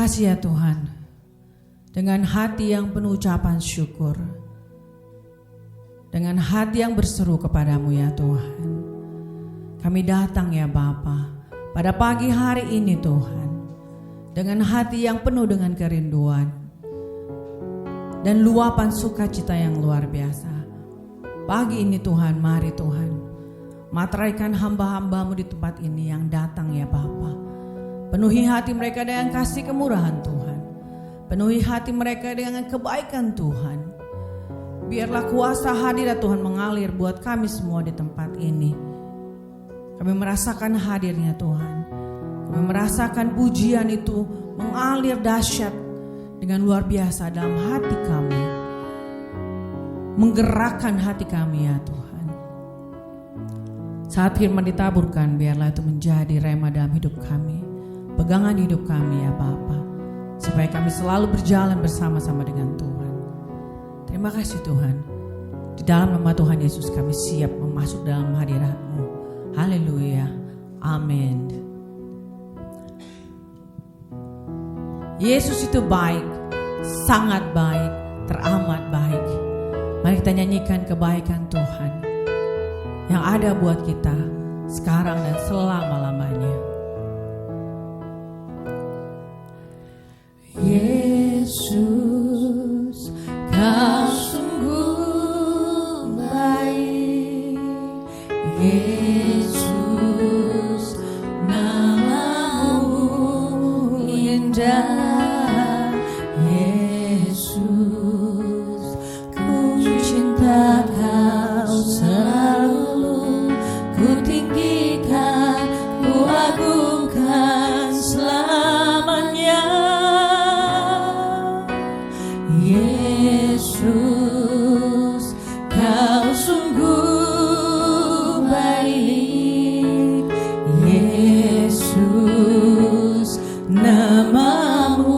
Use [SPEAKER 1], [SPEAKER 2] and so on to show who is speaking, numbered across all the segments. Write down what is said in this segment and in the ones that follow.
[SPEAKER 1] kasih ya Tuhan, dengan hati yang penuh ucapan syukur, dengan hati yang berseru kepadamu ya Tuhan, kami datang ya Bapa pada pagi hari ini Tuhan, dengan hati yang penuh dengan kerinduan dan luapan sukacita yang luar biasa. Pagi ini Tuhan, mari Tuhan, materaikan hamba-hambamu di tempat ini yang datang ya Bapa. Penuhi hati mereka dengan kasih kemurahan Tuhan. Penuhi hati mereka dengan kebaikan Tuhan. Biarlah kuasa hadirat Tuhan mengalir buat kami semua di tempat ini. Kami merasakan hadirnya Tuhan. Kami merasakan pujian itu mengalir dahsyat dengan luar biasa dalam hati kami. Menggerakkan hati kami ya Tuhan. Saat firman ditaburkan, biarlah itu menjadi rema dalam hidup kami. Pegangan hidup kami ya Bapa, supaya kami selalu berjalan bersama-sama dengan Tuhan. Terima kasih Tuhan. Di dalam nama Tuhan Yesus kami siap memasuk dalam hadirat-Mu. Haleluya. Amin. Yesus itu baik, sangat baik, teramat baik. Mari kita nyanyikan kebaikan Tuhan yang ada buat kita sekarang dan selama-lamanya.
[SPEAKER 2] Yesus, Kau sungguh baik. Yesus, nama-Mu indah. Yesus, ku cinta Kau selalu, ku tinggikan, ku agungkan selamanya. Yesus, Kau sungguh baik. Yesus, nama-Mu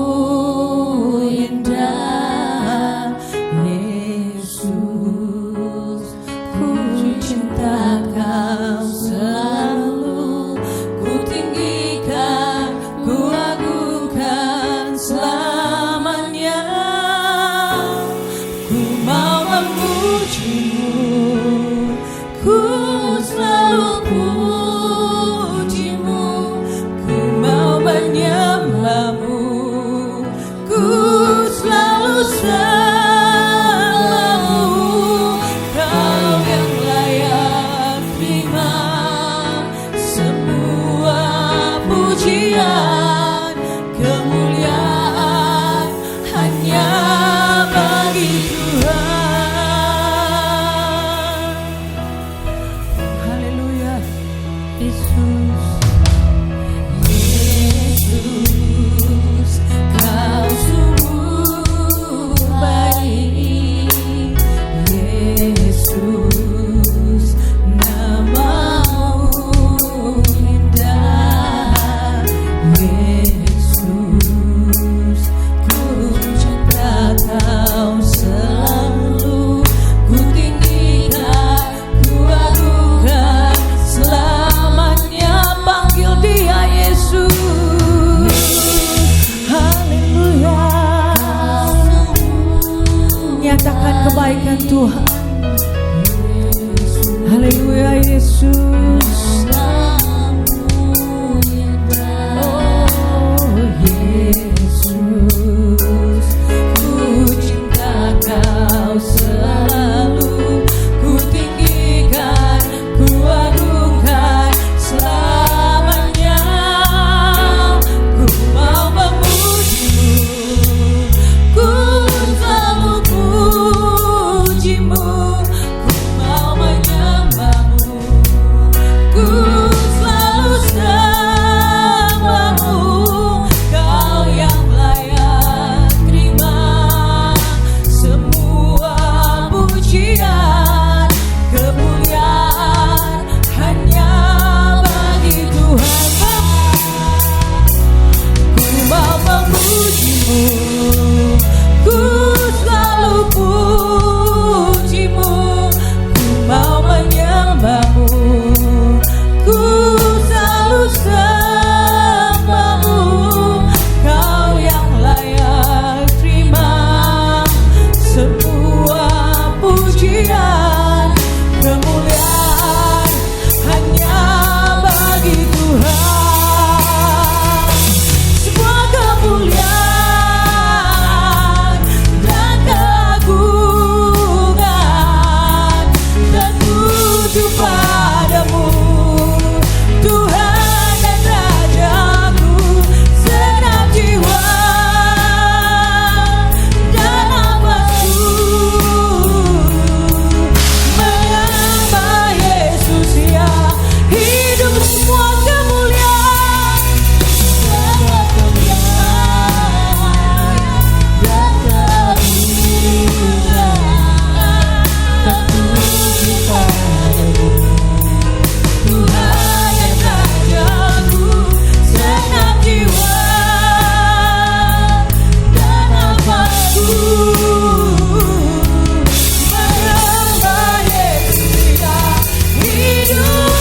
[SPEAKER 2] indah. Yesus, ku cinta Kau selalu, ku tinggikan, ku agungkan selamanya. Ku selalu puji-Mu, ku mau menyembah-Mu, ku selalu sembah-Mu. Kau yang layak terima semua pujian, kemuliaan hanya bagi Tuhan. Yesus, Kau sungguh baik. Yesus, nama-Mu indah. Yesus, ku cinta Kau selalu, ku tinggikan, ku agungkan selamanya. Panggil Dia Yesus. Haleluya.
[SPEAKER 1] Nyatakan kebaikan Tuhan. Haleluya Yesus.
[SPEAKER 2] Oh Yesus, ku cinta Kau selalu, ku tinggikan, ku agungkan selamanya. Ku mau memuji-Mu, ku selalu puji-Mu, ku mau menyembah-Mu, ku kepadamu, Tuhan yang Rajaku, senang jiwa dan nafasku menyembah Yesus yang hidup.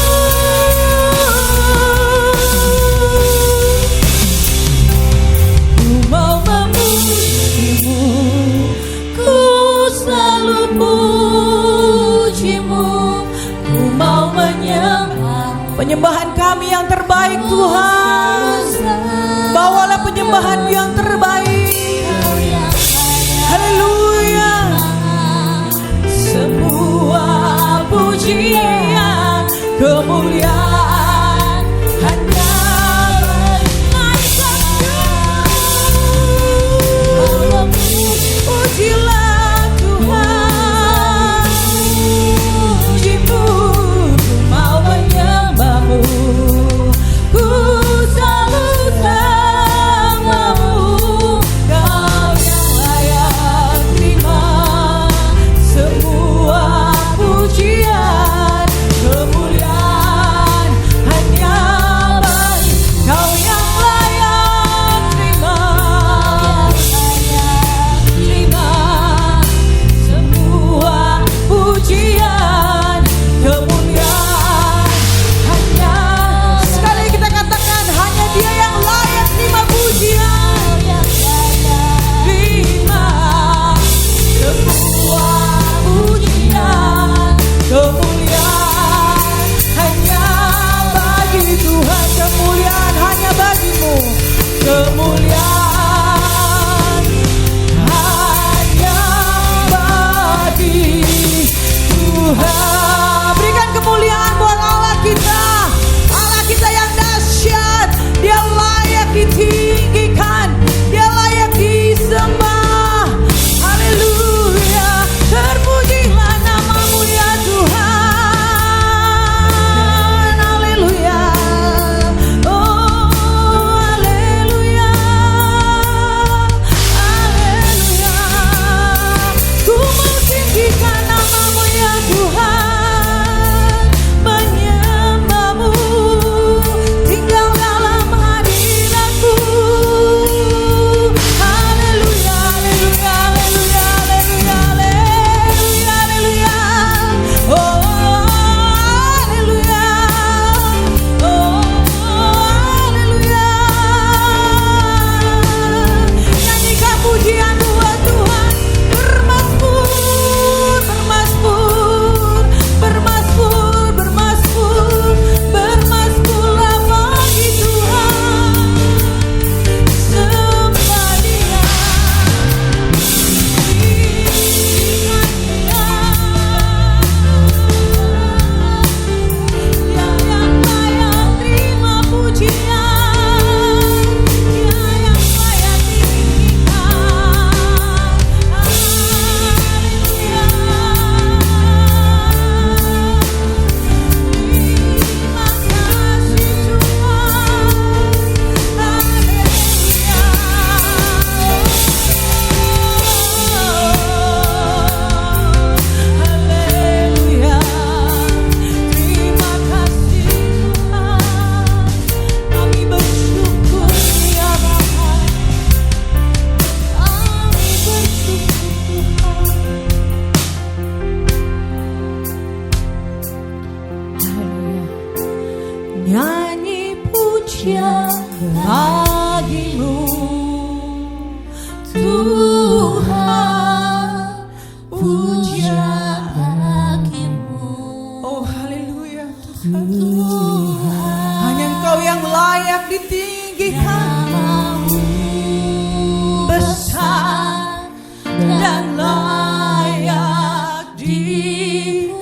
[SPEAKER 2] Ku mau memujimu, ku selalu pujimu, ku mau menyembahmu.
[SPEAKER 1] Penyembahan kami yang terbaik Tuhan, bawalah penyembahan yang terbaik. Haleluya.
[SPEAKER 2] Semua pujian, kemuliaan hanya bagi
[SPEAKER 1] Pujilah Tuhan,
[SPEAKER 2] pujimu, ku mau menyembahmu, ku selalu sembahmu. Kau yang layak terima semua pujian, kemuliaan hanya bagi Kau yang layak terima semua pujian, kemuliaan hanya.
[SPEAKER 1] sekali kita katakan hanya Dia yang layak terima pujian.
[SPEAKER 2] Terima semua pujian, kemuliaan hanya bagi Tuhan.
[SPEAKER 1] Kemuliaan hanya bagimu.
[SPEAKER 2] Kemuliaan hanya bagi Tuhan.
[SPEAKER 1] Berikan kemuliaan buat Allah kita. Allah kita yang dahsyat. Dia layak ditinggikan, Dia layak disembah. Haleluya. Terpujilah namamu ya Tuhan. Haleluya. Oh haleluya. Haleluya. Ku mau tinggikan namamu ya Tuhan, menyembahmu, tinggal dalam hadiratmu. Haleluya, haleluya, haleluya, haleluya, haleluya, haleluya. Oh haleluya, oh haleluya. Nyanyikan pujian buat Tuhan. Bermasmur, bermasmur, bermasmur, bermasmur, bermasmurlah bagi Tuhan. Sembah Dia, tinggikan Dia. Dia yang layak terima pujian, Dia yang layak ditinggikan. Haleluya. Terima kasih Tuhan. Haleluya. Terima kasih Tuhan. Kami bersyukur ya Bapa. Kami bersyukur Tuhan. Nyanyi pujian bagimu Tuhan, pujian bagimu. Oh haleluya
[SPEAKER 2] Tuhan.
[SPEAKER 1] Hanya Engkau yang layak ditinggikan,
[SPEAKER 2] Namamu besar dan layak dipuji.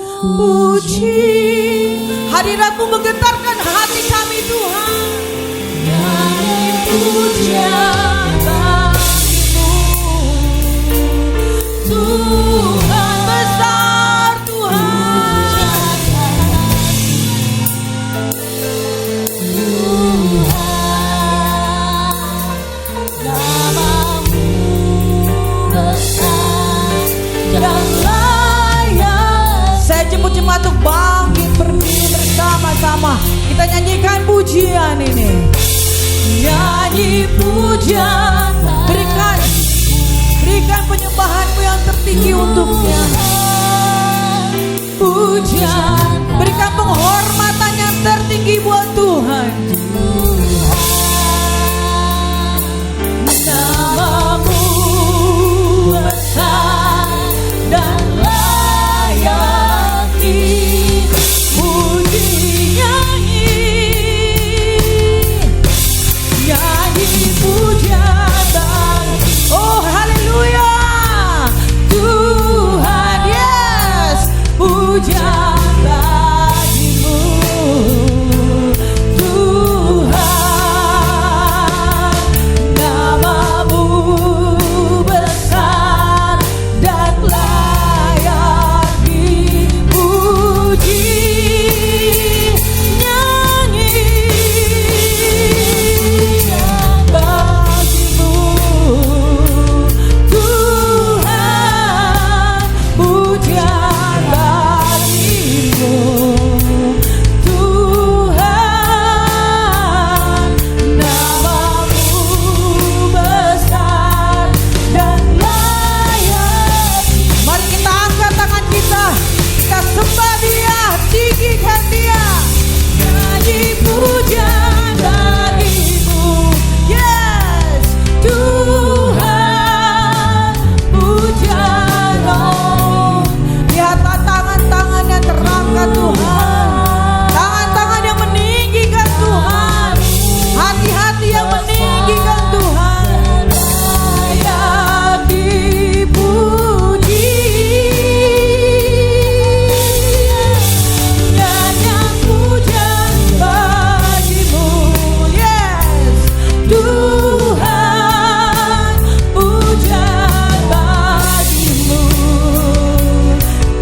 [SPEAKER 1] Hadirat-Mu menggetarkan hati kami Tuhan.
[SPEAKER 2] Nyanyi pujian bagimu Tuhan, besar Tuhan.
[SPEAKER 1] kita untuk bangkit berdiri bersama-sama. Kita nyanyikan pujian ini.
[SPEAKER 2] Nyanyi pujian,
[SPEAKER 1] berikan penyembahanmu yang tertinggi untuknya.
[SPEAKER 2] pujian,
[SPEAKER 1] Berikan penghormatan yang tertinggi buat Tuhan.
[SPEAKER 2] Namamu besar dan layak dipuji. Nyanyi pujian bagi,
[SPEAKER 1] Oh haleluya
[SPEAKER 2] Tuhan, yes, pujian bagimu Tuhan. Namamu besar dan layak dipuji. Nyanyi bagimu Tuhan, pujian bagimu Tuhan. Namamu besar dan layak.
[SPEAKER 1] Mari kita angkat tangan kita. Kita sembah Dia, tinggikan Dia.
[SPEAKER 2] Nyanyi pujian bagimu, yes, Tuhan, pujian.
[SPEAKER 1] Lihatlah tangan-tangan yang terangkat Tuhan. Tangan-tangan yang meninggikan Tuhan. Hati-hati yang meninggikan Tuhan.
[SPEAKER 2] Layak dipuji. Nyanyi pujian bagimu, yes, Tuhan, pujian bagimu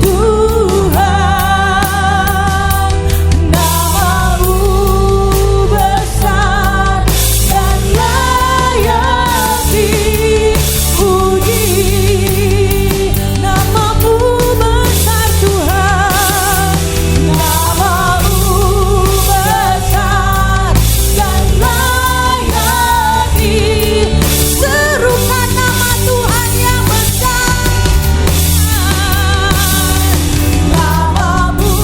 [SPEAKER 2] Tuhan. Namamu besar dan layak dipuji. Namamu besar Tuhan. Namamu besar dan layak
[SPEAKER 1] Serukan nama Tuhan yang besar.
[SPEAKER 2] Namamu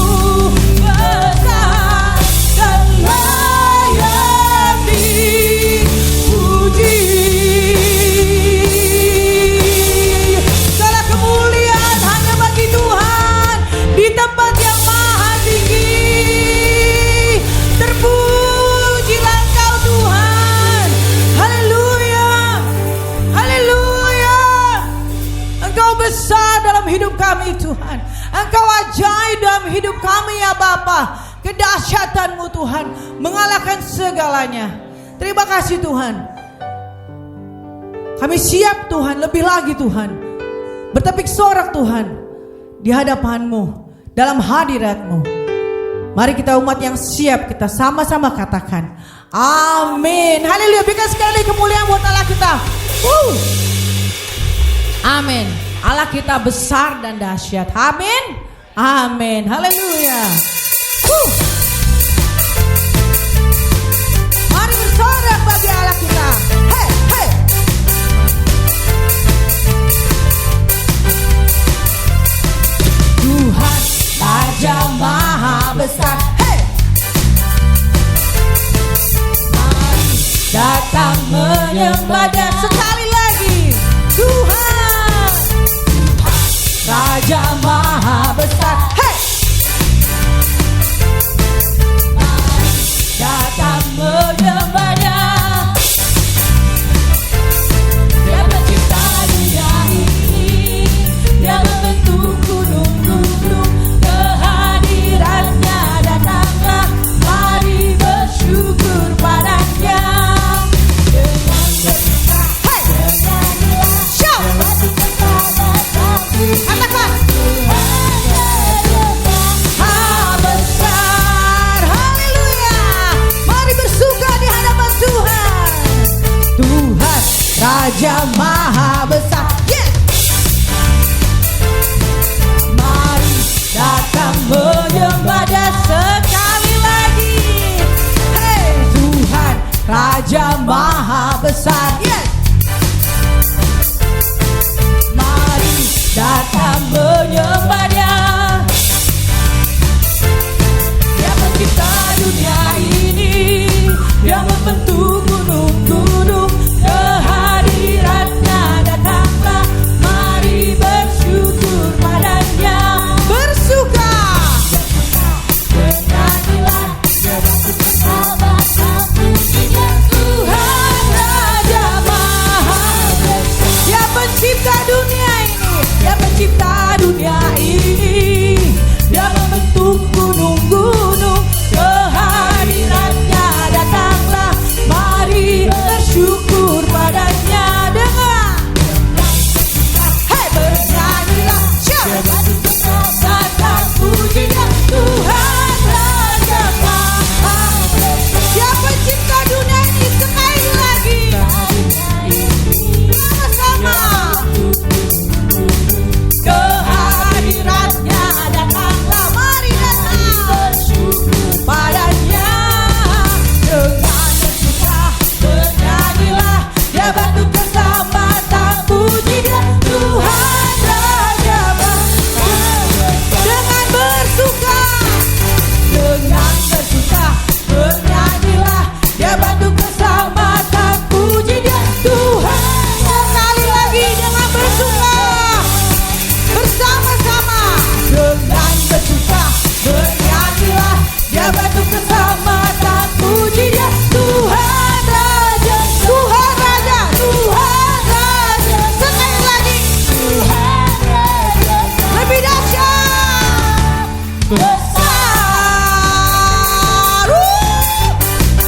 [SPEAKER 2] besar dan layak dipuji.
[SPEAKER 1] Segala kemuliaan hanya bagi Tuhan di tempat yang maha tinggi. Terpujilah Engkau Tuhan. Haleluya. Haleluya. Engkau besar dalam hidup kami Tuhan. Engkau ajaib dalam hidup kami ya Bapa. Kedahsyatanmu Tuhan mengalahkan segalanya. Terima kasih Tuhan. Kami siap Tuhan, lebih lagi Tuhan, bertepik sorak Tuhan di hadapan-Mu, dalam hadirat-Mu. Mari kita umat yang siap, kita sama-sama katakan amin. Haleluya. Berikan sekali kemuliaan buat Allah kita. Amin. Allah kita besar dan dahsyat. Amin. Amin. Haleluya. Mari bersorak bagi Allah kita. Hey, hey.
[SPEAKER 2] Tuhan Raja Maha Besar, hey, mari datang menyembah Dia.
[SPEAKER 1] Sekali lagi.
[SPEAKER 2] Tuhan Raja Maha Besar, hey, mari datang menyembah Dia. Dia pencipta dunia ini, Dia membentuk gunung-gunung, kehadirannya datanglah, mari bersyukur padanya. Dengan bersuka, bernyanyilah,
[SPEAKER 1] Shout.
[SPEAKER 2] bersuka pada
[SPEAKER 1] Katakan.
[SPEAKER 2] Tuhan datang menyembah Dia sekali lagi. Hei Tuhan Raja Maha Besar, yes. Mari datang menyembah Dia. Dia mencipta dunia ini, Dia membentuk gunung-gunung. Kehadirannya datanglah, mari bersyukur padanya. Bersuka, bernyanyilah, bernyanyi bersama pujinya Tuhan Raja Maha Besar. Dia pencipta dunia ini, Dia pencipta dunia ini. Dia membentuk gunung-gunung. Kehadirannya datanglah, mari bersyukur padanya. Dengar, hei bernyanyilah, datang pujinya Tuhan Raja Maha Besar. Dia pencipta dunia ini, sekali lagi sama-sama. Kehadirannya datanglah, mari datang bersyukur padanya. Dengan bersuka bernyanyilah, Dia batu keselamatan, puji Dia Tuhan Raja Maha Besar. Dengan bersuka bernyanyilah, Dia batu keselamatan, puji Dia Tuhan. Sekali lagi dengan bersuka bersama-sama. Dengan bersuka bernyanyilah, Dia batu keselamatan, puji Dia Tuhan Raja, Tuhan Raja, Tuhan Raja. Sekali lagi Tuhan Raja, lebih dahsyat, besar.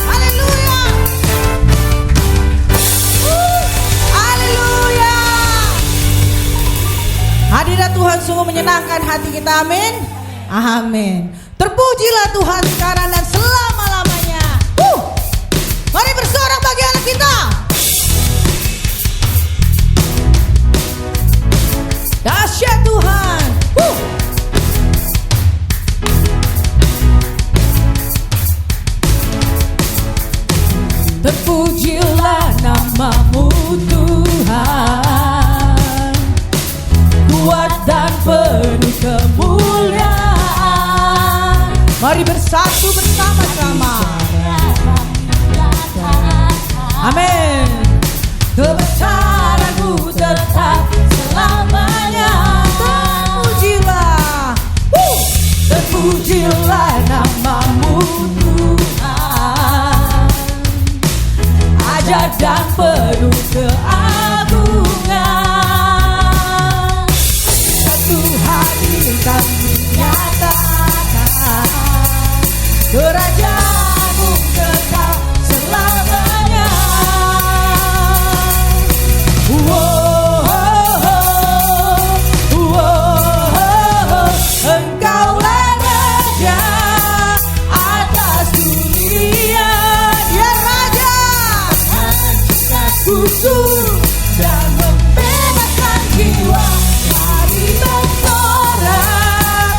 [SPEAKER 2] Haleluya. Haleluya. Hadirat Tuhan sungguh menyenangkan hati kita, amin. Amin. Terpujilah Tuhan sekarang dan selama-lamanya. Mari bersorak bagi anak kita. Dahsyat Tuhan. Terpujilah namamu Tuhan, kuat dan penuh kemuliaan. Mari bersatu bersama-sama. Amin. Kebesaran-Mu tetap selamanya. Terpujilah, terpujilah namamu Tuhan, ajaib dan penuh keagungan. Satu hari kami nyatakan, kerajaan-Mu kekal selamanya. Engkaulah Raja atas dunia, Dia Raja khusus dan membebaskan jiwa. Mari bersorak,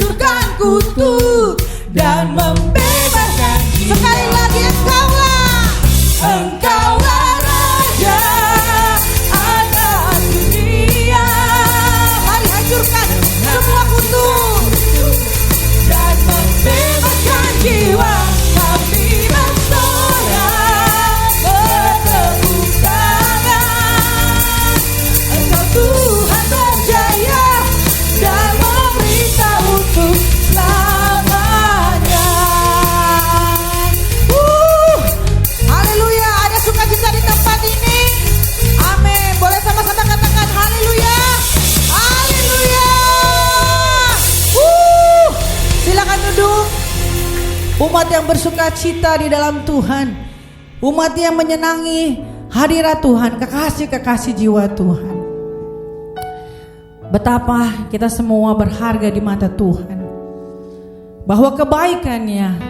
[SPEAKER 2] menghancurkan kutuk dan membebaskan jiwa. Sekali lagi, Engkaulah Raja atas dunia. Mari hancurkan semua kutuk dan membebaskan jiwa. Kami bersorak bertepuk tangan. Engkau Tuhan berjaya dan memerintah untuk selamanya. Haleluya, ada sukacita di tempat ini. Amin. Boleh sama-sama katakan haleluya. Haleluya. Silakan duduk. Umat yang bersukacita di dalam Tuhan, umat yang menyenangi hadirat Tuhan, kekasih-kekasih jiwa Tuhan. Betapa kita semua berharga di mata Tuhan, bahwa kebaikannya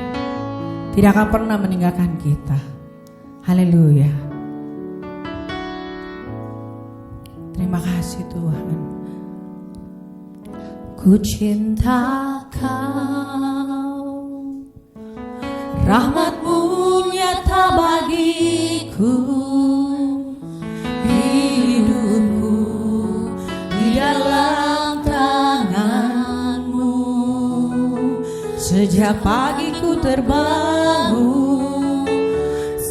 [SPEAKER 2] tidak akan pernah meninggalkan kita. Haleluya. Terima kasih Tuhan. Ku cinta Kau, rahmat-Mu nyata bagiku, hidupku di dalam tangan-Mu. Sejak pagi ku terbangun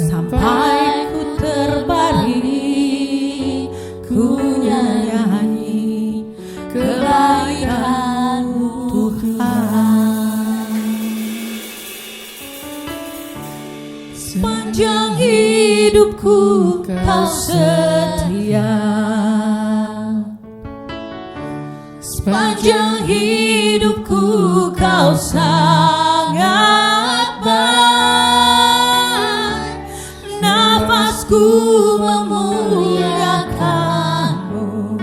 [SPEAKER 2] sampai ku terbaring, ku nyanyi kebaikan-Mu Tuhan. Sepanjang hidupku Kau setia, sepanjang hidupku Kau sangat baik. Nafasku memuliakan-Mu,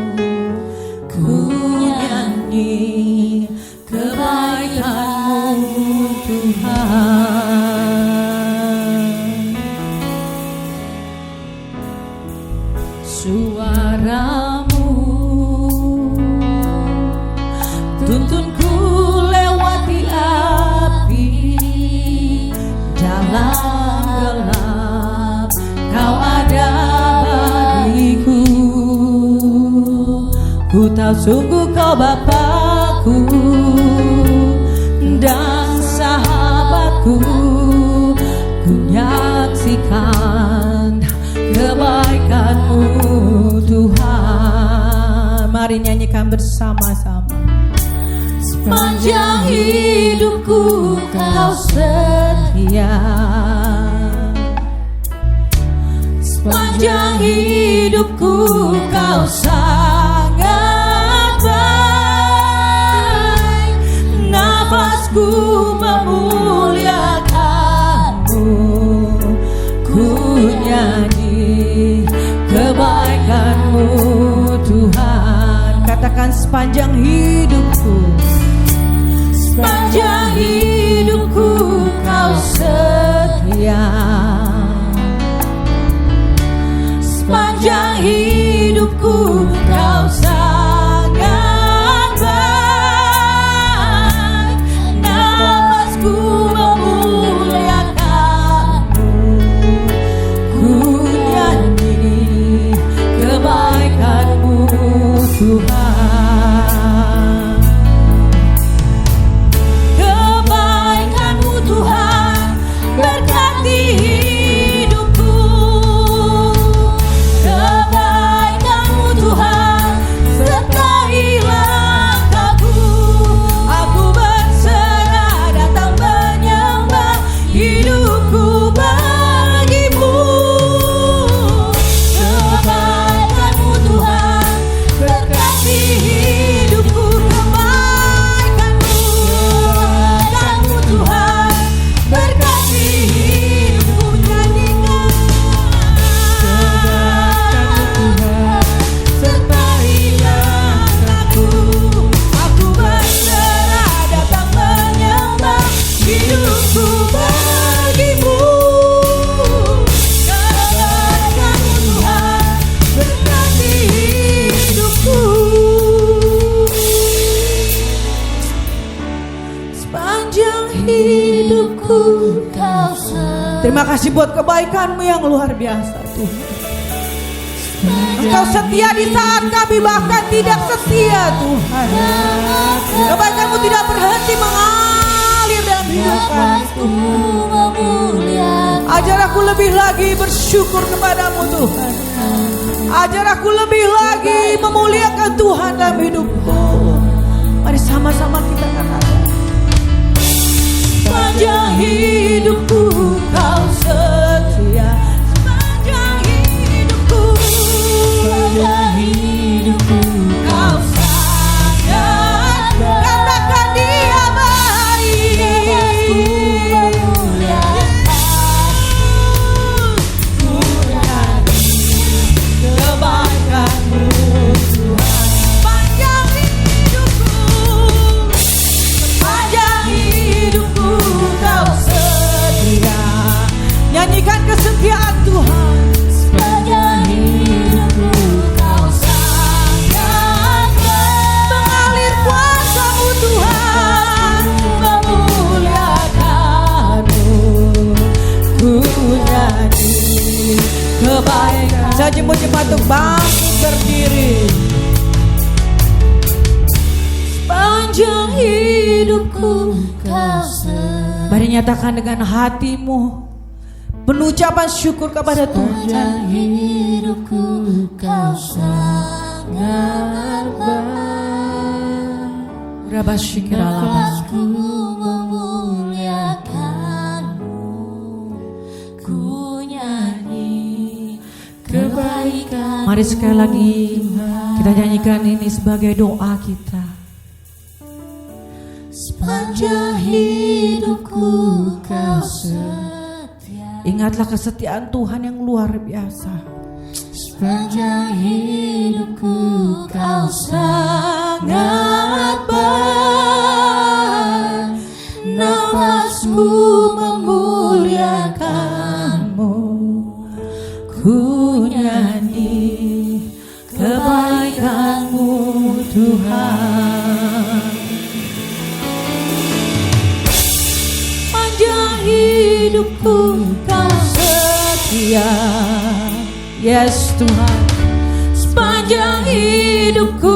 [SPEAKER 2] ku nyanyi kebaikan-Mu Tuhan. Suara-Mu tuntunku lewati api, dalam gelap Kau ada bagiku. Ku tahu sungguh Kau Bapakku dan sahabatku. Ku nyaksikan kebaikan-Mu Tuhan. Mari nyanyikan bersama-sama. Sepanjang hidupku Kau setia, sepanjang hidupku Kau sangat baik. Nafasku memuliakan-Mu, ku nyanyi kebaikan-Mu Tuhan. Katakan sepanjang hidupku, sepanjang hidupku Kau setia, sepanjang hidupku Kau sangat baik. Nafasku memuliakan-Mu, ku nyanyi kebaikan-Mu Tuhan. Kebaikan-Mu Tuhan berkati hidupku. Kebaikan sepanjang hidupku Kau setia. Terima kasih buat kebaikan-Mu yang luar biasa Tuhan. Engkau setia di saat kami bahkan tidak setia Tuhan. Kebaikan-Mu tidak berhenti mengalir dalam hidup kami Tuhan. Ajar aku lebih lagi bersyukur kepadamu Tuhan. Ajar aku lebih lagi memuliakan Tuhan dalam hidupku. Mari sama-sama kita katakan. Sepanjang hidupku Kau setia. Sepanjang hidupku Kau sangat. Katakan Dia baik. Kebaikan-Mu Tuhan. Sepanjang hidupku, sepanjang hidupku Kau setia. Nyanyikan kesetiaan Tuhan. Sepanjang hidupku Kau sangat baik. Mengalir kuasa-Mu Tuhan, memuliakan-Mu. Ku nyanyi kebaikan. Saya jemput-jemput untuk bangkit berdiri. Sepanjang hidupku Kau setia. Mari nyatakan dengan hatimu penuh ucapan syukur kepada Tuhan. Sepanjang hidupku Kau sangat baik. Nafasku memuliakan-Mu. Ku nyanyi kebaikan. Mari sekali lagi kita nyanyikan ini sebagai doa kita. Sepanjang hidupku Kau setia. Ingatlah kesetiaan Tuhan yang luar biasa. Sepanjang hidupku Kau sangat baik. Nafasku memuliakan-Mu. Ku nyanyi kebaikan-Mu Tuhan. Sepanjang hidupku Kau setia. Yes Tuhan. Sepanjang hidupku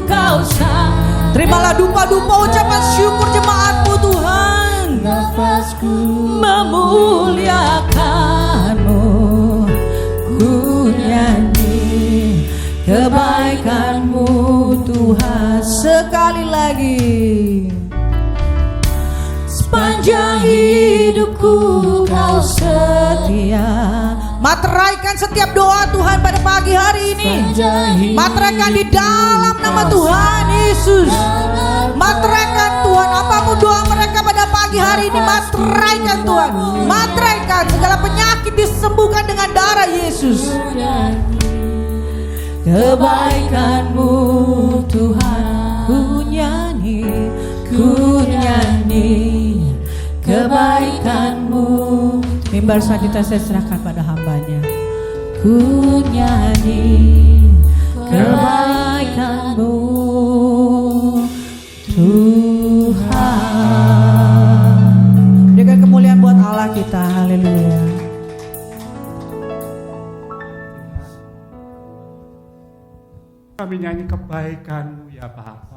[SPEAKER 2] Kau setia. Terimalah dupa-dupa ucapan syukur jemaat-Mu Tuhan. Nafasku memuliakan-Mu. Ku nyanyi kebaikan-Mu Tuhan. Sekali lagi. Sepanjang hidupku Kau setia. Materaikan setiap doa Tuhan pada pagi hari ini. Materaikan di dalam nama Tuhan Yesus. Materaikan Tuhan apapun doa mereka pada pagi hari ini. Materaikan Tuhan. Materaikan segala penyakit disembuhkan dengan darah Yesus. Kebaikan-Mu Tuhan. Ku nyanyi kebaikan-Mu. Mimbar selanjutnya saya serahkan pada hambanya. Ku nyanyi kebaikan-Mu Tuhan. Berikan kemuliaan buat Allah kita. Haleluya.
[SPEAKER 3] Kami nyanyi kebaikan-Mu ya Bapa.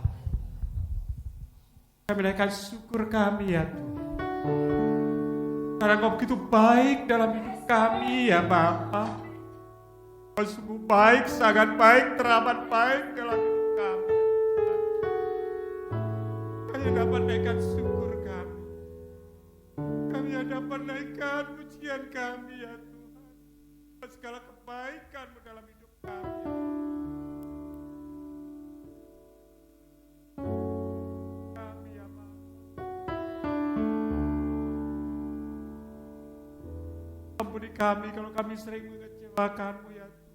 [SPEAKER 3] Kami naikkan syukur kami ya Tuhan. Karena Kau begitu baik dalam hidup kami ya Bapa. Kau sungguh baik, sangat baik, teramat baik dalam hidup kami ya Tuhan. Kami dapat naikkan syukur kami. Kami dapat naikkan pujian kami ya Tuhan. Segala kebaikan-Mu dalam hidup kami ya Tuhan. Ampuni kami kalau kami sering mengecewakan-Mu ya Tuhan.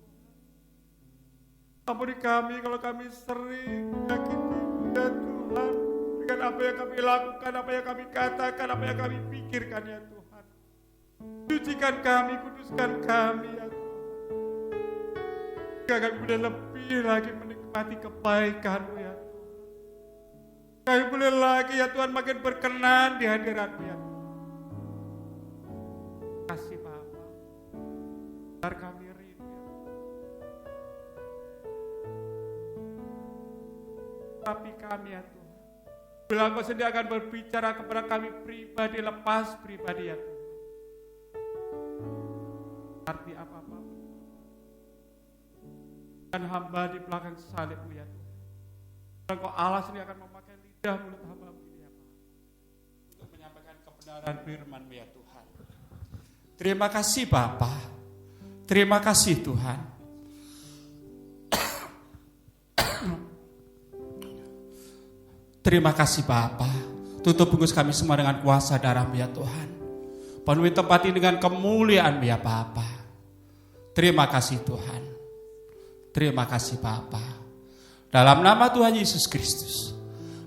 [SPEAKER 3] Ampuni kami kalau kami sering menyakiti-Mu ya Tuhan. Dengan apa yang kami lakukan, apa yang kami katakan, apa yang kami pikirkan ya Tuhan. Sucikan kami, kuduskan kami ya Tuhan. Agar kami boleh lebih lagi menikmati kebaikan-Mu ya Tuhan. Kami boleh lagi ya Tuhan makin berkenan di hadirat-Mu ya Tuhan. Kasih Bapa, biar kami rindu ya. Tapi kami ya Tuhan, bila Engkau sendiri akan berbicara kepada kami pribadi, lepas pribadi ya Tuhan. Arti apa-apa dan hamba di belakang salib-Mu ya Tuhan. Engkau Allah sendiri akan memakai lidah mulut hamba-Mu ini ya Pak, untuk menyampaikan kebenaran firman-Mu ya Tuhan. Terima kasih Bapa, terima kasih Tuhan. Terima kasih Bapa, tutup bungkus kami semua dengan kuasa darah-Mu ya Tuhan. Penuhi tempat ini dengan kemuliaan-Mu ya Bapa. Terima kasih Tuhan, terima kasih Bapa. Dalam nama Tuhan Yesus Kristus,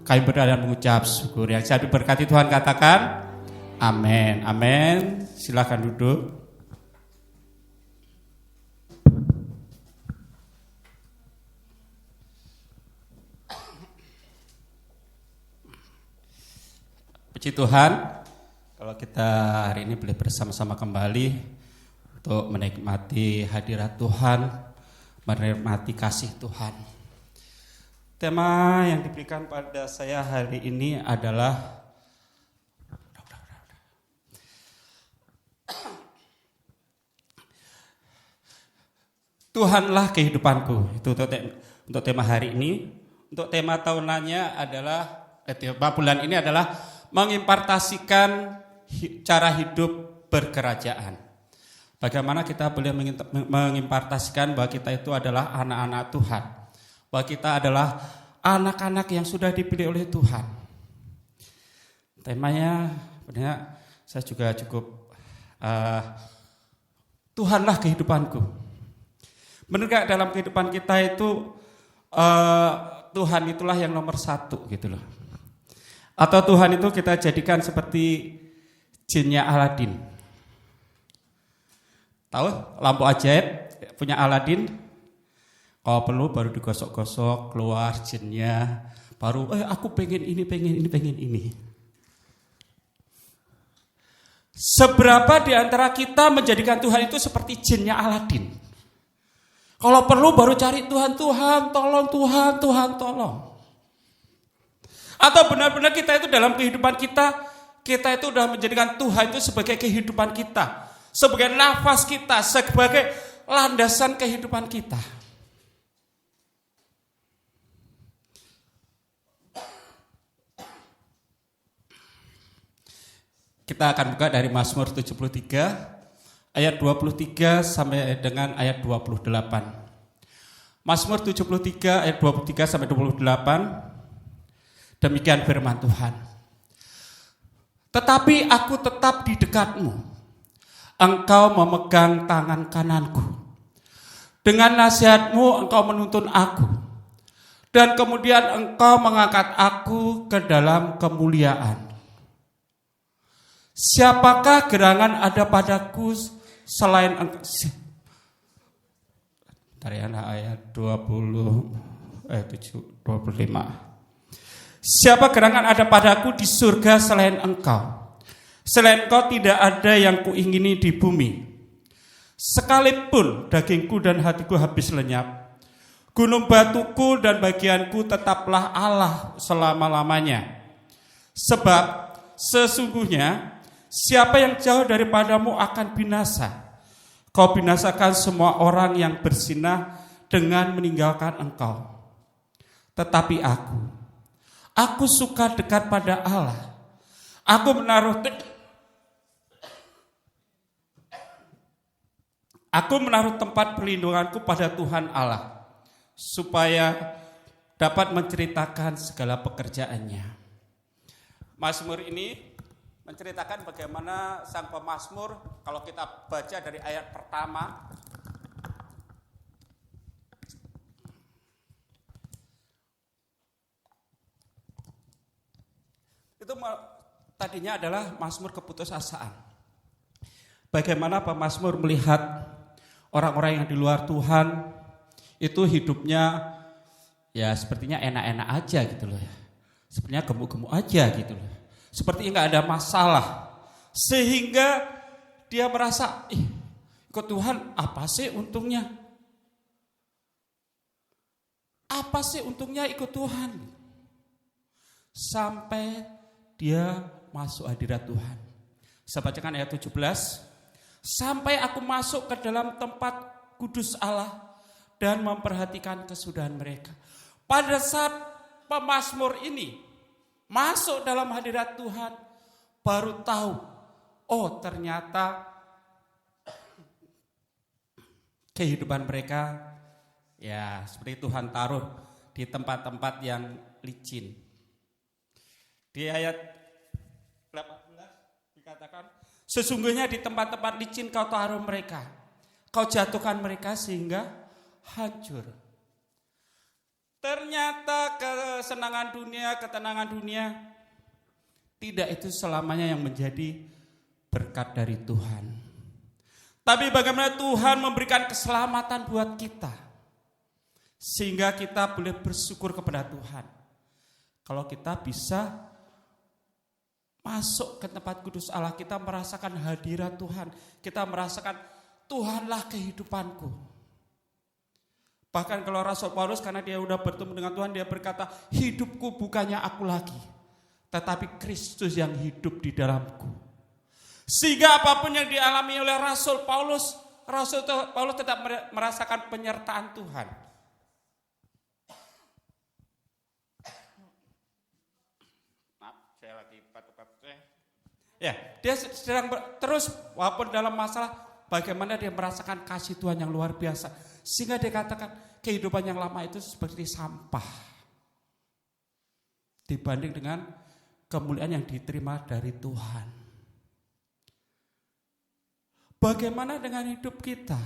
[SPEAKER 3] kami berdoa dan mengucap syukur. Yang saya diberkati Tuhan katakan, amin, amin. Silakan duduk. Puji Tuhan, kalau kita hari ini boleh bersama-sama kembali untuk menikmati hadirat Tuhan, menikmati kasih Tuhan. Tema yang diberikan pada saya hari ini adalah Tuhanlah kehidupanku. Itu untuk tema hari ini. Untuk tema tahunannya adalah tema bulan ini adalah mengimpartasikan cara hidup berkerajaan. Bagaimana kita boleh mengimpartasikan bahwa kita itu adalah anak-anak Tuhan, bahwa kita adalah anak-anak yang sudah dipilih oleh Tuhan. Temanya sebenarnya saya juga cukup Tuhanlah kehidupanku. Benar gak dalam kehidupan kita itu Tuhan itulah yang nomor satu gitu loh. Atau Tuhan itu kita jadikan seperti jinnya Aladin. Tahu lampu ajaib punya Aladin? Kalau perlu baru digosok-gosok keluar jinnya, baru aku pengen ini. Seberapa di antara kita menjadikan Tuhan itu seperti jinnya Aladin? Kalau perlu baru cari Tuhan, tolong Tuhan, tolong. Atau benar-benar kita itu dalam kehidupan kita itu sudah menjadikan Tuhan itu sebagai kehidupan kita, sebagai nafas kita, sebagai landasan kehidupan kita. Kita akan buka dari Mazmur 73 ayat 23 sampai dengan ayat 28. Mazmur 73 ayat 23 sampai 28. Demikian firman Tuhan. Tetapi aku tetap di dekatmu. Engkau memegang tangan kananku. Dengan nasihatmu engkau menuntun aku. Dan kemudian engkau mengangkat aku ke dalam kemuliaan. Siapakah gerangan ada padaku selain engkau? Ayat 25. Siapa gerangan ada padaku di surga selain engkau? Selain engkau tidak ada yang kuingini di bumi. Sekalipun dagingku dan hatiku habis lenyap, gunung batuku dan bagianku tetaplah Allah selama-lamanya. Sebab sesungguhnya siapa yang jauh daripadamu akan binasa. Kau binasakan semua orang yang berzinah dengan meninggalkan engkau. Tetapi aku suka dekat pada Allah. Aku menaruh tempat perlindunganku pada Tuhan Allah, supaya dapat menceritakan segala pekerjaannya. Mazmur ini menceritakan bagaimana sang pemazmur, kalau kita baca dari ayat pertama, itu tadinya adalah mazmur keputusasaan. Bagaimana pemazmur melihat orang-orang yang di luar Tuhan itu hidupnya ya sepertinya enak-enak aja gitu loh ya.
[SPEAKER 4] sebenarnya gemuk-gemuk aja gitu loh. Seperti nggak ada masalah. Sehingga dia merasa, ikut Tuhan apa sih untungnya? Apa sih untungnya ikut Tuhan? Sampai dia masuk hadirat Tuhan. Saya bacakan ayat 17. Sampai aku masuk ke dalam tempat kudus Allah dan memperhatikan kesudahan mereka. Pada saat pemazmur ini masuk dalam hadirat Tuhan, baru tahu, oh ternyata kehidupan mereka ya seperti Tuhan taruh di tempat-tempat yang licin. Di ayat 18 dikatakan, sesungguhnya di tempat-tempat licin kau taruh mereka, kau jatuhkan mereka sehingga hancur. Ternyata kesenangan dunia, ketenangan dunia tidak itu selamanya yang menjadi berkat dari Tuhan. Tapi bagaimana Tuhan memberikan keselamatan buat kita, sehingga kita boleh bersyukur kepada Tuhan. Kalau kita bisa masuk ke tempat kudus Allah, kita merasakan hadirat Tuhan, kita merasakan Tuhanlah kehidupanku. Bahkan kalau Rasul Paulus, karena dia udah bertemu dengan Tuhan, dia berkata, hidupku bukannya aku lagi, tetapi Kristus yang hidup di dalamku. Sehingga apapun yang dialami oleh Rasul Paulus tetap merasakan penyertaan Tuhan. Ya, dia sedang terus walaupun dalam masalah, bagaimana dia merasakan kasih Tuhan yang luar biasa. Sehingga dia katakan kehidupan yang lama itu seperti sampah dibanding dengan kemuliaan yang diterima dari Tuhan. Bagaimana dengan hidup kita?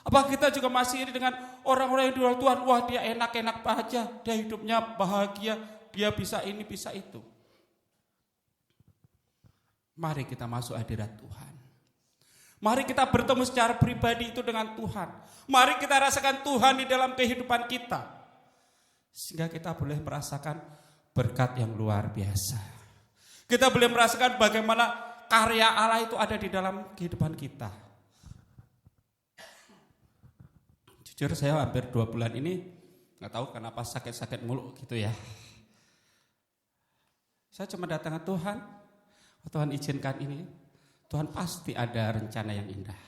[SPEAKER 4] Apa kita juga masih iri dengan orang-orang yang di luar Tuhan? Wah, dia enak-enak aja, dia hidupnya bahagia, dia bisa ini, bisa itu. Mari kita masuk hadirat Tuhan. Mari kita bertemu secara pribadi itu dengan Tuhan. Mari kita rasakan Tuhan di dalam kehidupan kita, sehingga kita boleh merasakan berkat yang luar biasa. Kita boleh merasakan bagaimana karya Allah itu ada di dalam kehidupan kita. Jujur saya hampir 2 bulan ini gak tahu kenapa sakit-sakit mulu gitu ya. Saya cuma datang ke Tuhan. Tuhan izinkan ini, Tuhan pasti ada rencana yang indah.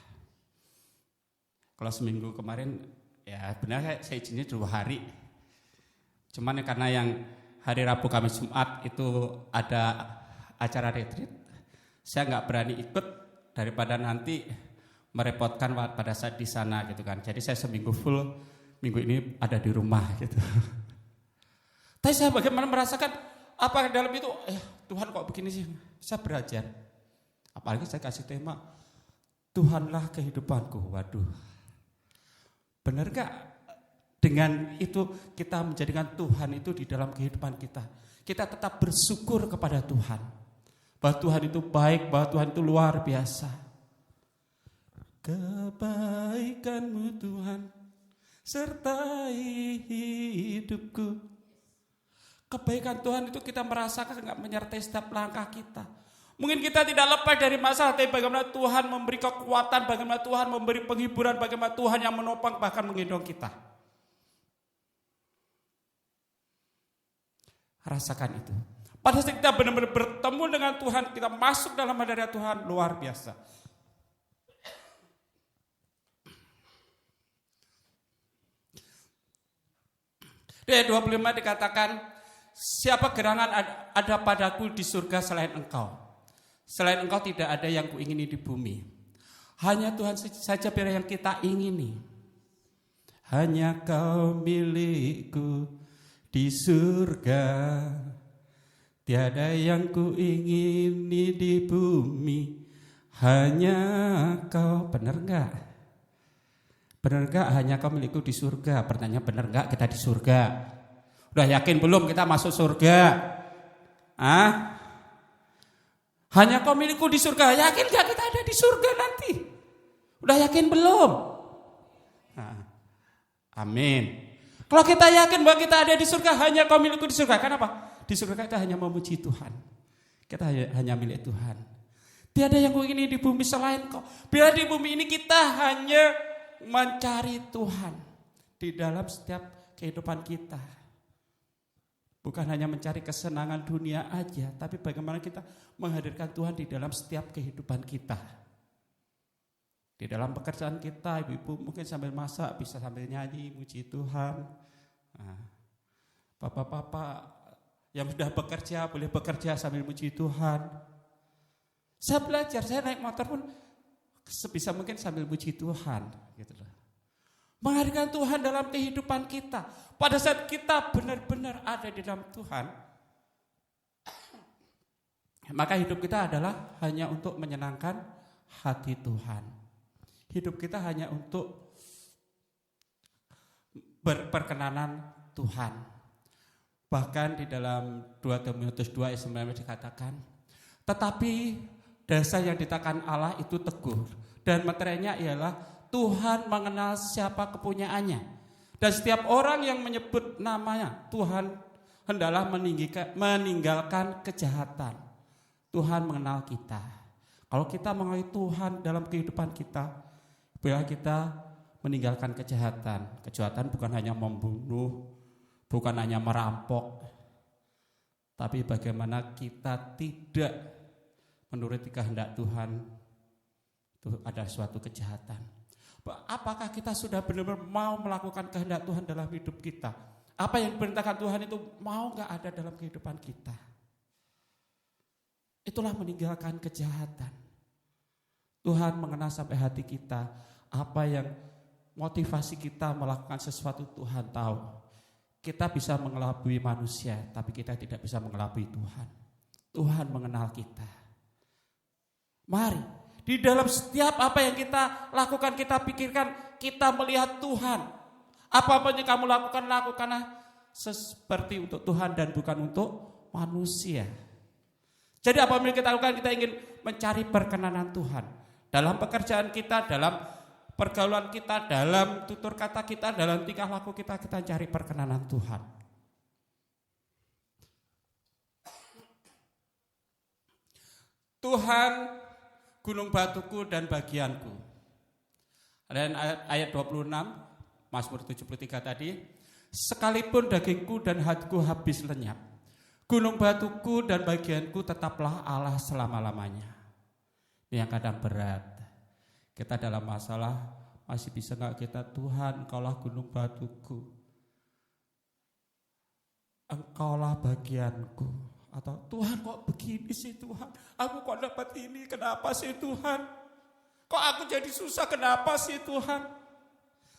[SPEAKER 4] Kalau seminggu kemarin, ya benar saya izinnya 2 hari. Cuman karena yang hari Rabu, Kamis, Jumat itu ada acara retreat, saya nggak berani ikut daripada nanti merepotkan pada saat di sana gitu kan. Jadi saya seminggu full, minggu ini ada di rumah gitu. Tapi saya bagaimana merasakan apa dalam itu, Tuhan kok begini sih? Saya belajar. Apalagi saya kasih tema, Tuhanlah kehidupanku. Waduh. Benar gak? Dengan itu kita menjadikan Tuhan itu di dalam kehidupan kita. Kita tetap bersyukur kepada Tuhan. Bahwa Tuhan itu baik, bahwa Tuhan itu luar biasa. Kebaikan-Mu Tuhan sertai hidupku. Kebaikan Tuhan itu kita merasakan gak menyertai setiap langkah kita. Mungkin kita tidak lepas dari masalah, tapi bagaimana Tuhan memberi kekuatan, bagaimana Tuhan memberi penghiburan, bagaimana Tuhan yang menopang bahkan menggendong kita. Rasakan itu. Pada saat kita benar-benar bertemu dengan Tuhan, kita masuk dalam hadirat Tuhan, luar biasa. Di ayat 25 dikatakan, siapa gerangan ada padaku di surga selain engkau? Selain engkau tidak ada yang kuingini di bumi. Hanya Tuhan saja yang kita ingini. Hanya kau milikku di surga. Tiada yang kuingini di bumi. Hanya kau. Benar enggak? Benar enggak hanya kau milikku di surga? Pertanyaan, benar enggak kita di surga? Udah yakin belum kita masuk surga? Hanya kau milikku di surga. Yakin gak kita ada di surga nanti? Udah yakin belum? Amin. Kalau kita yakin bahwa kita ada di surga, hanya kau milikku di surga. Kenapa? di surga kita hanya memuji Tuhan. Kita hanya milik Tuhan. Tiada yang ingin di bumi selain Kau. Bila di bumi ini kita hanya mencari Tuhan di dalam setiap kehidupan kita. Bukan hanya mencari kesenangan dunia aja, tapi bagaimana kita menghadirkan Tuhan di dalam setiap kehidupan kita. Di dalam pekerjaan kita, ibu-ibu mungkin sambil masak, bisa sambil nyanyi, muji Tuhan. Nah, bapak-bapak yang sudah bekerja, boleh bekerja sambil muji Tuhan. Saya belajar, saya naik motor pun sebisa mungkin sambil muji Tuhan. Gitu loh. Menghadirkan Tuhan dalam kehidupan kita. Pada saat kita benar-benar ada di dalam Tuhan, maka hidup kita adalah hanya untuk menyenangkan hati Tuhan. Hidup kita hanya untuk berperkenanan Tuhan. Bahkan di dalam 2 Timotius 2 ayat 19 dikatakan, tetapi dasar yang ditakan Allah itu teguh, dan materinya ialah Tuhan mengenal siapa kepunyaannya. Dan setiap orang yang menyebut namanya, Tuhan hendaklah meninggalkan kejahatan. Tuhan mengenal kita. Kalau kita mengenal Tuhan dalam kehidupan kita, bila kita meninggalkan kejahatan. Kejahatan bukan hanya membunuh, bukan hanya merampok, tapi bagaimana kita tidak menuruti kehendak Tuhan, itu ada suatu kejahatan. Apakah kita sudah benar-benar mau melakukan kehendak Tuhan dalam hidup kita? Apa yang diperintahkan Tuhan itu mau gak ada dalam kehidupan kita? Itulah meninggalkan kejahatan. Tuhan mengenal sampai hati kita. Apa yang motivasi kita melakukan sesuatu Tuhan tahu. Kita bisa mengelabui manusia, tapi kita tidak bisa mengelabui Tuhan. Tuhan mengenal kita. Mari. Di dalam setiap apa yang kita lakukan, kita pikirkan, kita melihat Tuhan. Apa-apa yang kamu lakukan, lakukanlah seperti untuk Tuhan dan bukan untuk manusia. Jadi apa yang kita lakukan, kita ingin mencari perkenanan Tuhan. Dalam pekerjaan kita, dalam pergaulan kita, dalam tutur kata kita, dalam tingkah laku kita, kita cari perkenanan Tuhan. Tuhan gunung batuku dan bagianku. Dan ayat 26, Mazmur 73 tadi, sekalipun dagingku dan hatiku habis lenyap, gunung batuku dan bagianku tetaplah Allah selama-lamanya. Ini yang kadang berat. Kita dalam masalah masih bisa gak kita, Tuhan Engkaulah gunung batuku, Engkaulah bagianku. Atau Tuhan kok begini sih Tuhan, aku kok dapat ini, kenapa sih Tuhan? Kok aku jadi susah, kenapa sih Tuhan?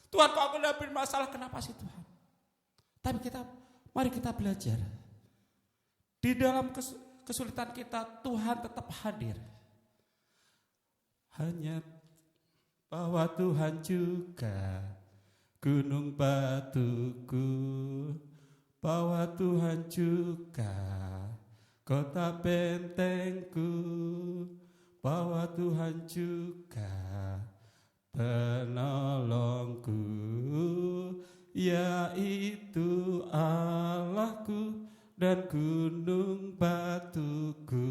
[SPEAKER 4] Tuhan kok aku dapat masalah, kenapa sih Tuhan? Tapi mari kita belajar. Di dalam kesulitan kita, Tuhan tetap hadir. Hanya bahwa Tuhan juga gunung batuku, bahwa Tuhan juga kota bentengku, bahwa Tuhan juga penolongku, yaitu Allahku dan gunung batuku.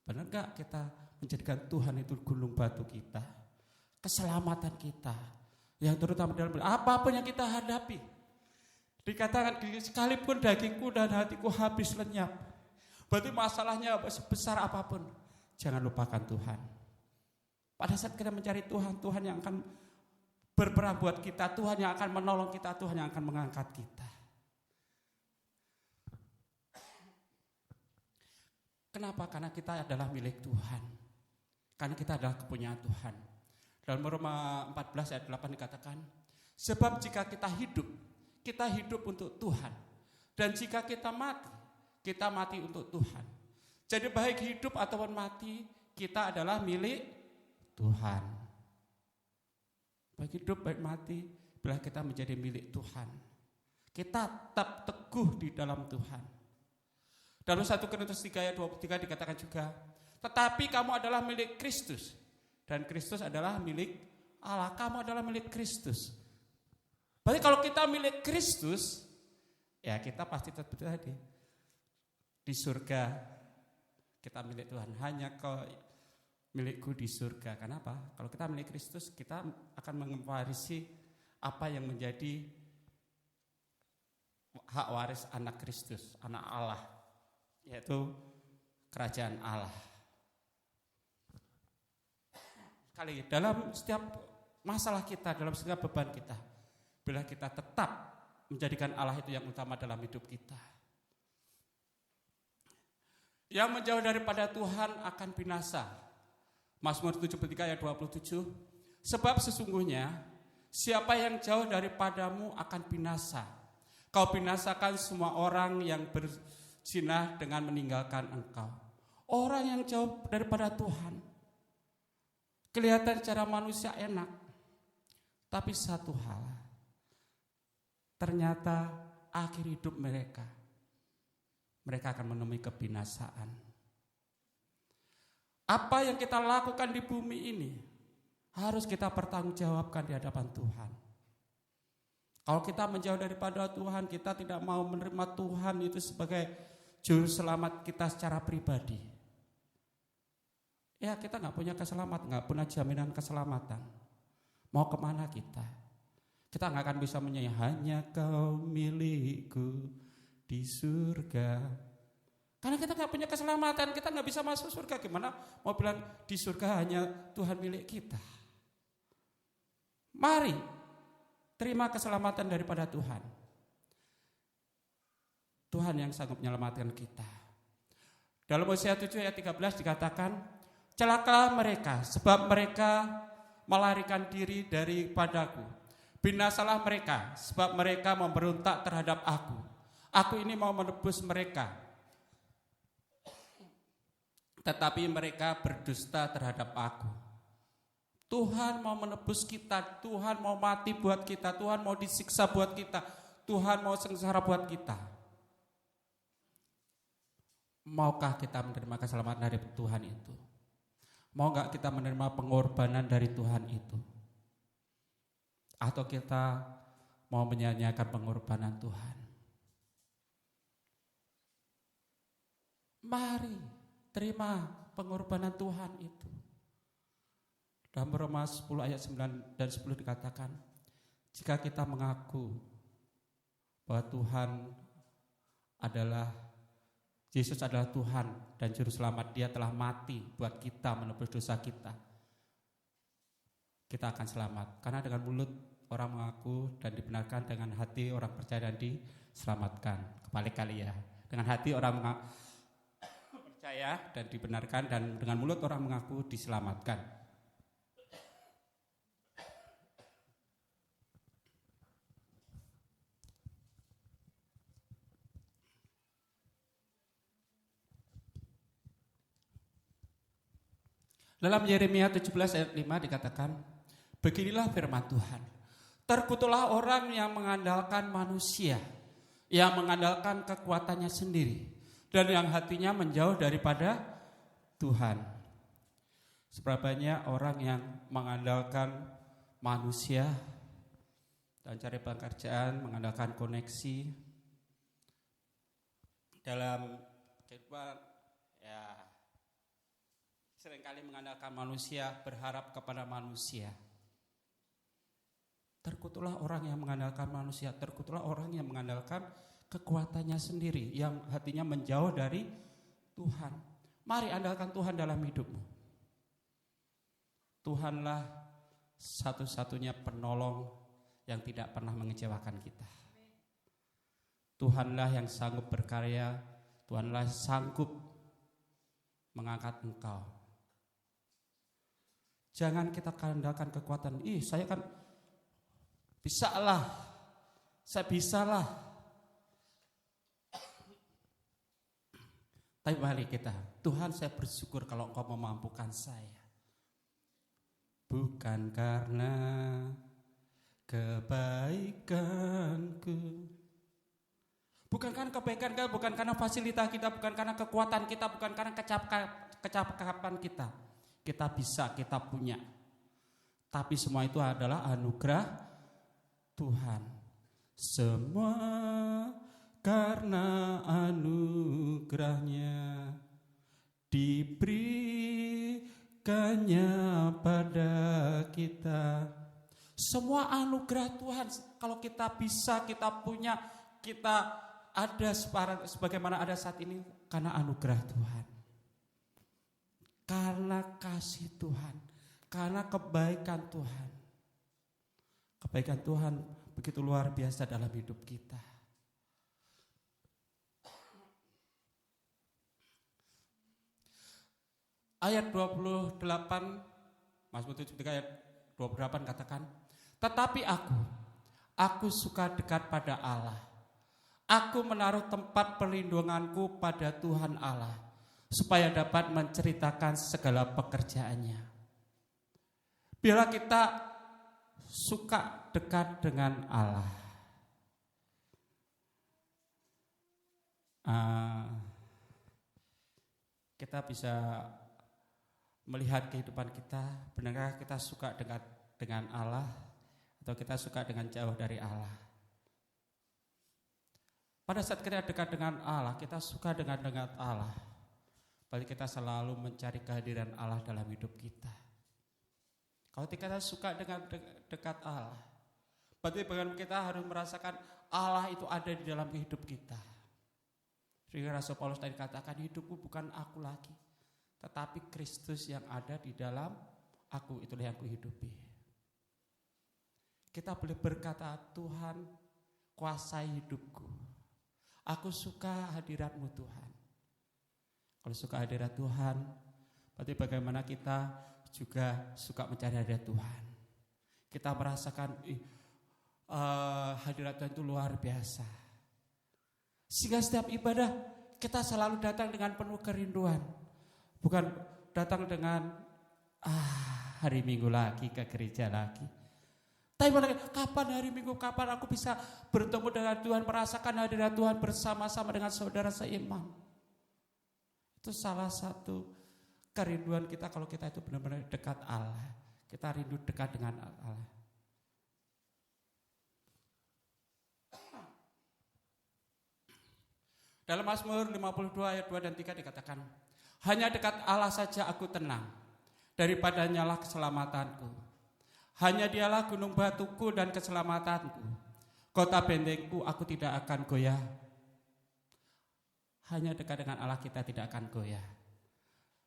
[SPEAKER 4] Benar gak kita menjadikan Tuhan itu gunung batu kita, keselamatan kita, yang terutama dalam apapun yang kita hadapi? Dikatakan sekalipun dagingku dan hatiku habis lenyap. Berarti masalahnya sebesar apapun, jangan lupakan Tuhan. Pada saat kita mencari Tuhan, Tuhan yang akan berperang buat kita, Tuhan yang akan menolong kita, Tuhan yang akan mengangkat kita. Kenapa? Karena kita adalah milik Tuhan. Karena kita adalah kepunyaan Tuhan. Dalam Roma 14 ayat 8 dikatakan, sebab jika kita hidup untuk Tuhan. Dan jika kita mati untuk Tuhan. Jadi baik hidup ataupun mati, kita adalah milik Tuhan. Baik hidup, baik mati, bila kita menjadi milik Tuhan. Kita tetap teguh di dalam Tuhan. Dalam 1 Korintus 3 ayat 23 dikatakan juga, tetapi kamu adalah milik Kristus. Dan Kristus adalah milik Allah. Kamu adalah milik Kristus. Berarti kalau kita milik Kristus, ya kita pasti tadi di surga kita milik Tuhan. Hanya kau milikku di surga. Kenapa? Kalau kita milik Kristus, kita akan mewarisi apa yang menjadi hak waris anak Kristus, anak Allah, yaitu kerajaan Allah. Kali dalam setiap masalah kita, dalam setiap beban kita, bila kita tetap menjadikan Allah itu yang utama dalam hidup kita, yang menjauh daripada Tuhan akan binasa. Mazmur 73 ayat 27, sebab sesungguhnya siapa yang jauh daripadamu akan binasa. Kau binasakan semua orang yang berzina dengan meninggalkan engkau. Orang yang jauh daripada Tuhan, kelihatan secara manusia enak, tapi satu hal, ternyata akhir hidup mereka akan menemui kebinasaan. Apa yang kita lakukan di bumi ini harus kita pertanggungjawabkan di hadapan Tuhan. Kalau kita menjauh daripada Tuhan, kita tidak mau menerima Tuhan itu sebagai juru selamat kita secara pribadi, ya kita gak punya keselamatan, gak punya jaminan keselamatan. Mau kemana kita? Kita gak akan bisa menyanyi hanya kau milikku di surga, karena kita gak punya keselamatan. Kita gak bisa masuk surga. Gimana mau bilang di surga hanya Tuhan milik kita? Mari terima keselamatan daripada Tuhan. Tuhan yang sanggup menyelamatkan kita. Dalam Hosea 7 ayat 13 dikatakan, celakalah mereka sebab mereka melarikan diri daripadaku. Binasalah mereka sebab mereka memberontak terhadap aku. Aku ini mau menebus mereka, tetapi mereka berdusta terhadap aku. Tuhan mau menebus kita, Tuhan mau mati buat kita, Tuhan mau disiksa buat kita, Tuhan mau sengsara buat kita. Maukah kita menerima keselamatan dari Tuhan itu? Mau gak kita menerima pengorbanan dari Tuhan itu? Atau kita mau menyanyiakan pengorbanan Tuhan? Mari terima pengorbanan Tuhan itu. Dalam Roma 10 ayat 9 dan 10 dikatakan, jika kita mengaku bahwa Tuhan adalah, Yesus adalah Tuhan dan Juru Selamat, Dia telah mati buat kita, menebus dosa kita, kita akan selamat. Karena dengan mulut orang mengaku dan dibenarkan, dengan hati orang percaya dan diselamatkan. Kebalik kali ya, dengan hati orang percaya dan dibenarkan, dan dengan mulut orang mengaku diselamatkan. Dalam Yeremia 17 ayat 5 dikatakan, beginilah firman Tuhan, terkutuklah orang yang mengandalkan manusia, yang mengandalkan kekuatannya sendiri, dan yang hatinya menjauh daripada Tuhan. Seberapa banyak orang yang mengandalkan manusia dan cari pekerjaan, mengandalkan koneksi dalam kehidupan, ya seringkali mengandalkan manusia, berharap kepada manusia. Terkutuklah orang yang mengandalkan manusia, terkutuklah orang yang mengandalkan kekuatannya sendiri, yang hatinya menjauh dari Tuhan. Mari andalkan Tuhan dalam hidupmu. Tuhanlah satu-satunya penolong yang tidak pernah mengecewakan kita. Tuhanlah yang sanggup berkarya, Tuhanlah sanggup mengangkat engkau. Jangan kita andalkan kekuatan, saya kan bisalah, saya bisalah. Tapi balik kita, Tuhan saya bersyukur kalau Engkau memampukan saya. Bukan karena kebaikanku, bukan karena kebaikan kita, bukan karena fasilitas kita, bukan karena kekuatan kita, bukan karena kecakapan kita. Kita bisa, kita punya. Tapi semua itu adalah anugerah Tuhan. Semua karena anugerahnya diberikannya pada kita. Semua anugerah Tuhan, kalau kita bisa, kita punya, kita ada sebagaimana ada saat ini, karena anugerah Tuhan, karena kasih Tuhan, karena kebaikan Tuhan. Kebaikan Tuhan begitu luar biasa dalam hidup kita. Ayat 28, Mazmur 73 ayat 28 katakan, tetapi aku suka dekat pada Allah. Aku menaruh tempat perlindunganku pada Tuhan Allah, supaya dapat menceritakan segala pekerjaannya. Bila kita suka dekat dengan Allah, kita bisa melihat kehidupan kita, benarkah kita suka dekat dengan Allah atau kita suka dengan jauh dari Allah. Pada saat kita dekat dengan Allah, kita suka dengan Allah, berarti kita selalu mencari kehadiran Allah dalam hidup kita. Kalau kita suka dengan dekat Allah, berarti kita harus merasakan Allah itu ada di dalam hidup kita. Sehingga Rasul Paulus tadi katakan, hidupku bukan aku lagi, tetapi Kristus yang ada di dalam aku, itulah yang kuhidupi. Kita boleh berkata, Tuhan kuasai hidupku. Aku suka hadirat-Mu Tuhan. Kalau suka hadirat Tuhan, berarti bagaimana kita juga suka mencari hadirat Tuhan. Kita merasakan hadirat Tuhan itu luar biasa. Sehingga setiap ibadah kita selalu datang dengan penuh kerinduan. Bukan datang dengan hari Minggu lagi ke gereja lagi. Tapi kapan hari Minggu, kapan aku bisa bertemu dengan Tuhan, merasakan hadirat Tuhan bersama-sama dengan saudara seiman. Itu salah satu kerinduan kita kalau kita itu benar-benar dekat Allah. Kita rindu dekat dengan Allah. Dalam Mazmur 52 ayat 2 dan 3 dikatakan, hanya dekat Allah saja aku tenang, daripadanya lah keselamatanku. Hanya dialah gunung batuku dan keselamatanku, kota bentengku, aku tidak akan goyah. Hanya dekat dengan Allah kita tidak akan goyah.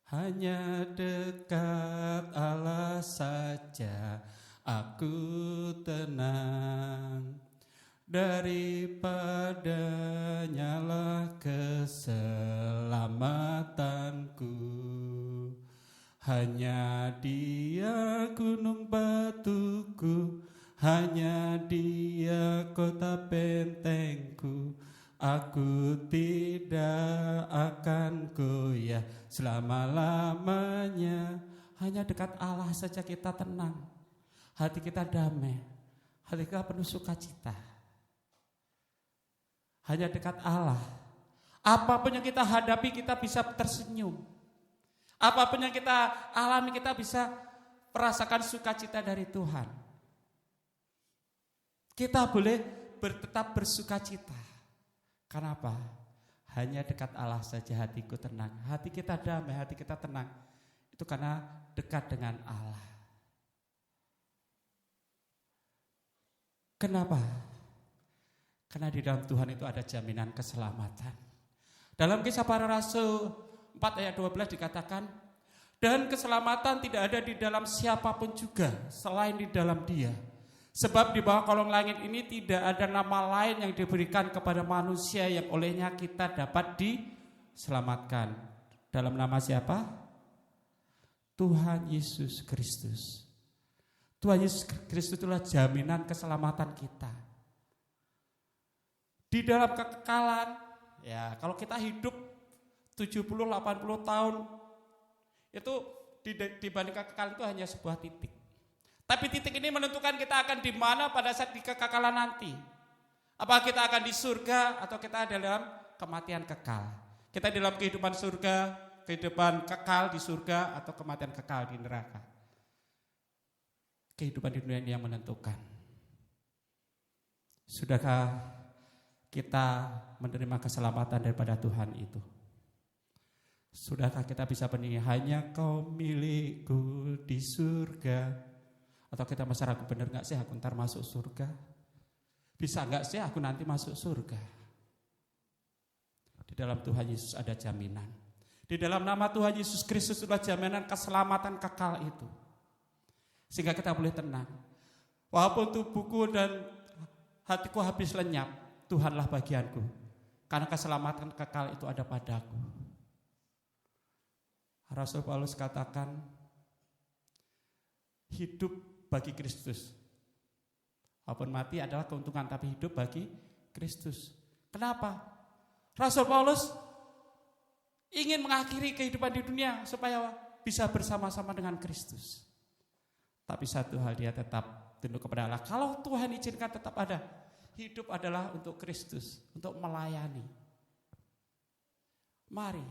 [SPEAKER 4] Hanya dekat Allah saja aku tenang, daripadanya lah keselamatanku. Hanya Dia gunung batuku, hanya Dia kota bentengku, aku tidak akan goyah selama-lamanya. Hanya dekat Allah saja kita tenang, hati kita damai, hati kita penuh sukacita. Hanya dekat Allah, apapun yang kita hadapi kita bisa tersenyum. Apapun yang kita alami kita bisa merasakan sukacita dari Tuhan. Kita boleh tetap bersukacita. Kenapa? Hanya dekat Allah saja hatiku tenang. Hati kita damai, hati kita tenang. Itu karena dekat dengan Allah. Kenapa? Karena di dalam Tuhan itu ada jaminan keselamatan. Dalam Kisah Para Rasul 4 ayat 12 dikatakan, dan keselamatan tidak ada di dalam siapapun juga selain di dalam Dia. Sebab di bawah kolong langit ini tidak ada nama lain yang diberikan kepada manusia yang olehnya kita dapat diselamatkan. Dalam nama siapa? Tuhan Yesus Kristus. Tuhan Yesus Kristus itulah jaminan keselamatan kita. Di dalam kekekalan, ya kalau kita hidup 70-80 tahun, itu dibanding kekekalan itu hanya sebuah titik. Tapi titik ini menentukan kita akan di mana pada saat di kekekalan nanti. Apakah kita akan di surga atau kita dalam kematian kekal. Kita dalam kehidupan surga, kehidupan kekal di surga atau kematian kekal di neraka. Kehidupan di dunia ini yang menentukan. Sudahkah kita menerima keselamatan daripada Tuhan itu? Sudahkah kita bisa bernyanyi, hanya Kau milikku di surga? Atau kita masih ragu, benar gak sih aku ntar masuk surga? Bisa gak sih aku nanti masuk surga? Di dalam Tuhan Yesus ada jaminan. Di dalam nama Tuhan Yesus Kristus sudah jaminan keselamatan kekal itu. Sehingga kita boleh tenang. Walaupun tubuhku dan hatiku habis lenyap, Tuhanlah bagianku. Karena keselamatan kekal itu ada padaku. Rasul Paulus katakan, hidup bagi Kristus. Walaupun mati adalah keuntungan, tapi hidup bagi Kristus. Kenapa? Rasul Paulus ingin mengakhiri kehidupan di dunia supaya bisa bersama-sama dengan Kristus. Tapi satu hal, dia tetap tunduk kepada Allah. Kalau Tuhan izinkan tetap ada, hidup adalah untuk Kristus, untuk melayani. Mari,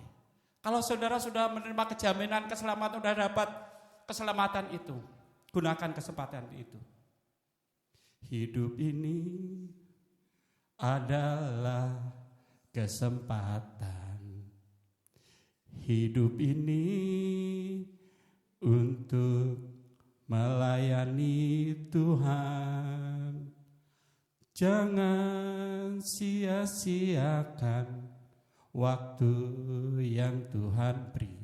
[SPEAKER 4] kalau saudara sudah menerima kejaminan keselamatan, sudah dapat keselamatan itu, gunakan kesempatan itu. Hidup ini adalah kesempatan. Hidup ini untuk melayani Tuhan. Jangan sia-siakan waktu yang Tuhan beri.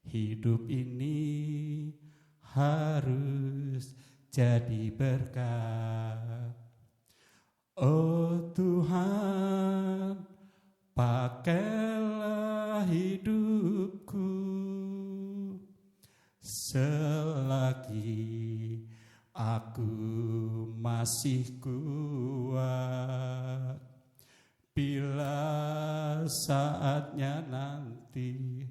[SPEAKER 4] Hidup ini harus jadi berkat. Oh Tuhan, pakailah hidupku selagi aku masih kuat. Bila saatnya nanti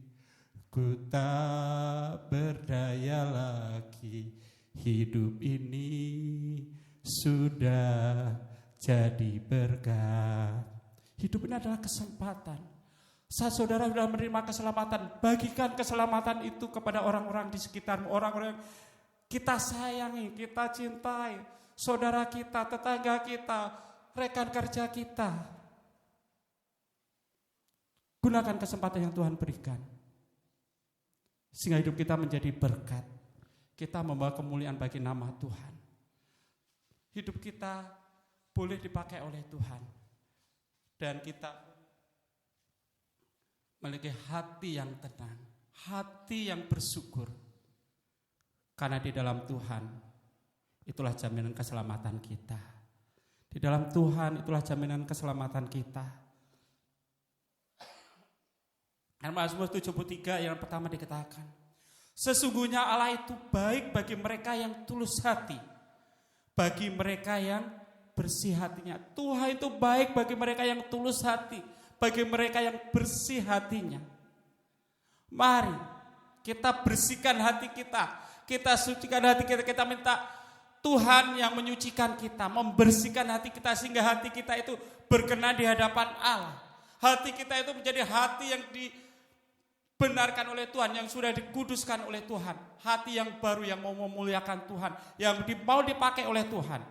[SPEAKER 4] ku tak berdaya lagi, hidup ini sudah jadi berkat. Hidup ini adalah kesempatan. Saat saudara sudah menerima keselamatan, bagikan keselamatan itu kepada orang-orang di sekitarmu, orang-orang yang kita sayangi, kita cintai, saudara kita, tetangga kita, rekan kerja kita. Gunakan kesempatan yang Tuhan berikan, sehingga hidup kita menjadi berkat. Kita membawa kemuliaan bagi nama Tuhan. Hidup kita boleh dipakai oleh Tuhan. Dan kita memiliki hati yang tenang, hati yang bersyukur. Karena di dalam Tuhan, itulah jaminan keselamatan kita. Di dalam Tuhan, itulah jaminan keselamatan kita. Dan Mazmur 73 yang pertama dikatakan, sesungguhnya Allah itu baik bagi mereka yang tulus hati, bagi mereka yang bersih hatinya. Tuhan itu baik bagi mereka yang tulus hati, bagi mereka yang bersih hatinya. Mari kita bersihkan hati kita sucikan hati kita minta Tuhan yang menyucikan kita, membersihkan hati kita sehingga hati kita itu berkenan di hadapan Allah. Hati kita itu menjadi hati yang dibenarkan oleh Tuhan, yang sudah dikuduskan oleh Tuhan. Hati yang baru yang mau memuliakan Tuhan, yang mau dipakai oleh Tuhan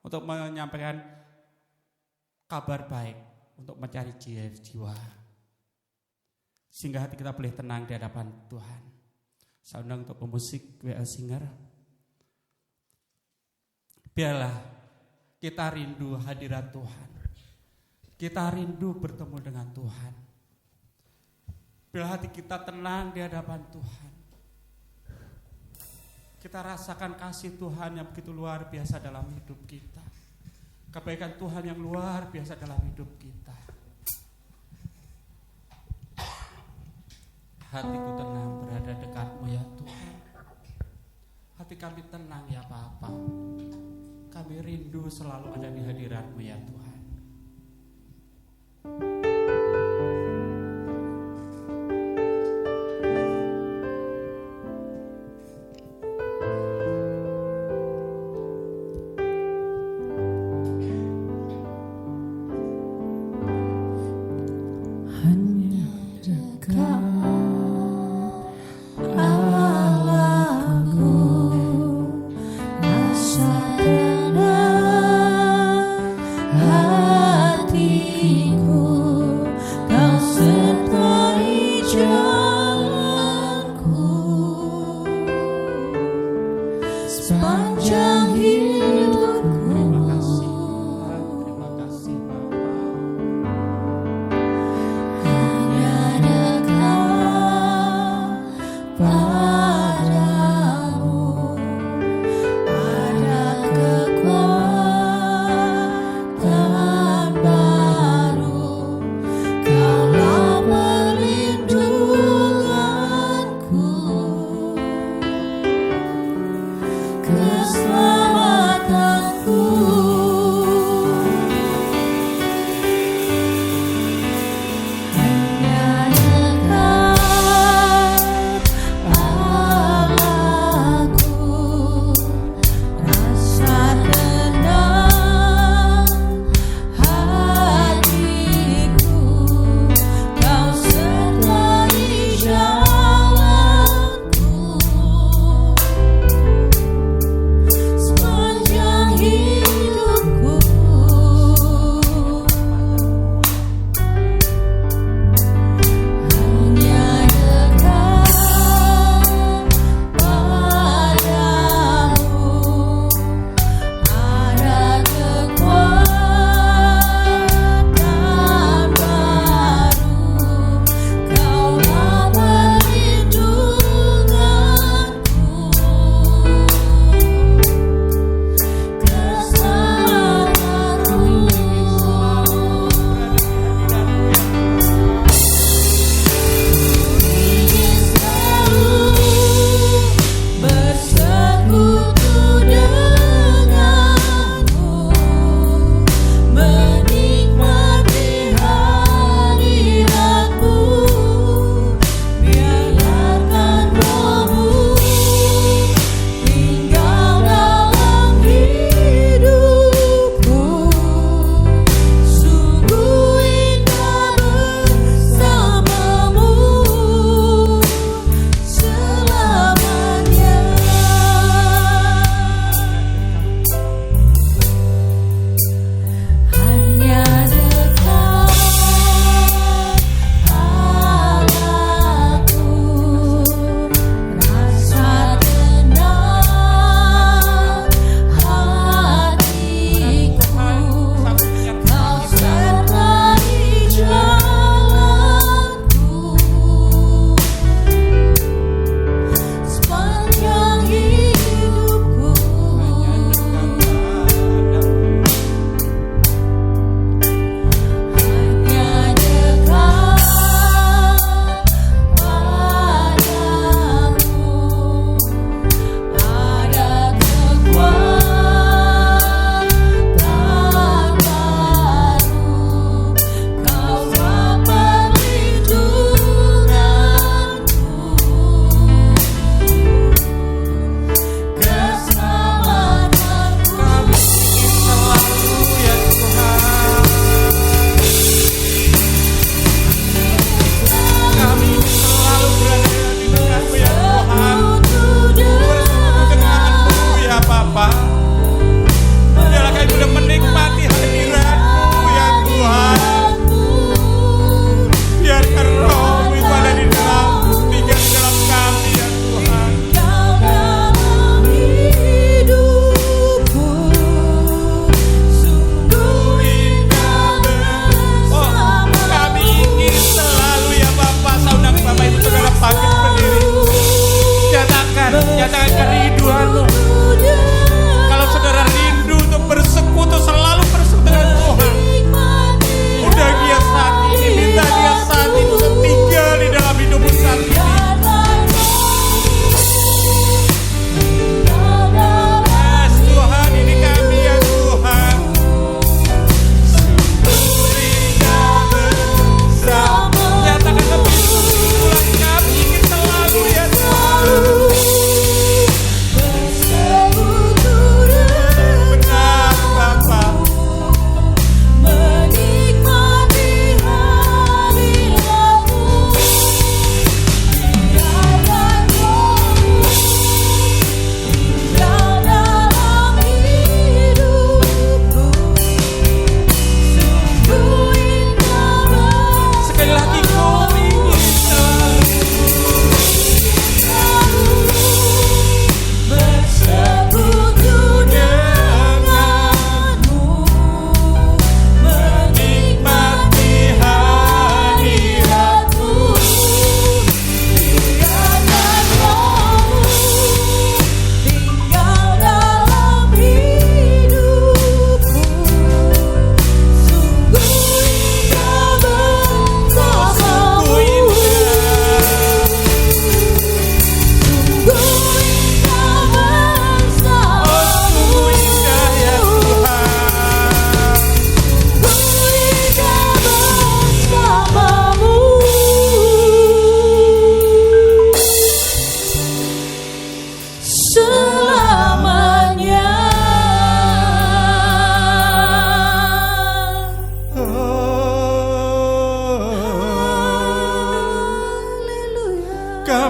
[SPEAKER 4] untuk menyampaikan kabar baik, untuk mencari jiwa. Sehingga hati kita boleh tenang di hadapan Tuhan. Saya undang untuk pemusik WL Singer. Biarlah kita rindu hadirat Tuhan. Kita rindu bertemu dengan Tuhan. Biarlah hati kita tenang di hadapan Tuhan. Kita rasakan kasih Tuhan yang begitu luar biasa dalam hidup kita. Kebaikan Tuhan yang luar biasa dalam hidup kita. Hatiku tenang berada dekatmu ya Tuhan. Hati kami tenang ya Bapa. Kami rindu selalu ada di hadirat-Mu ya Tuhan.
[SPEAKER 2] Ah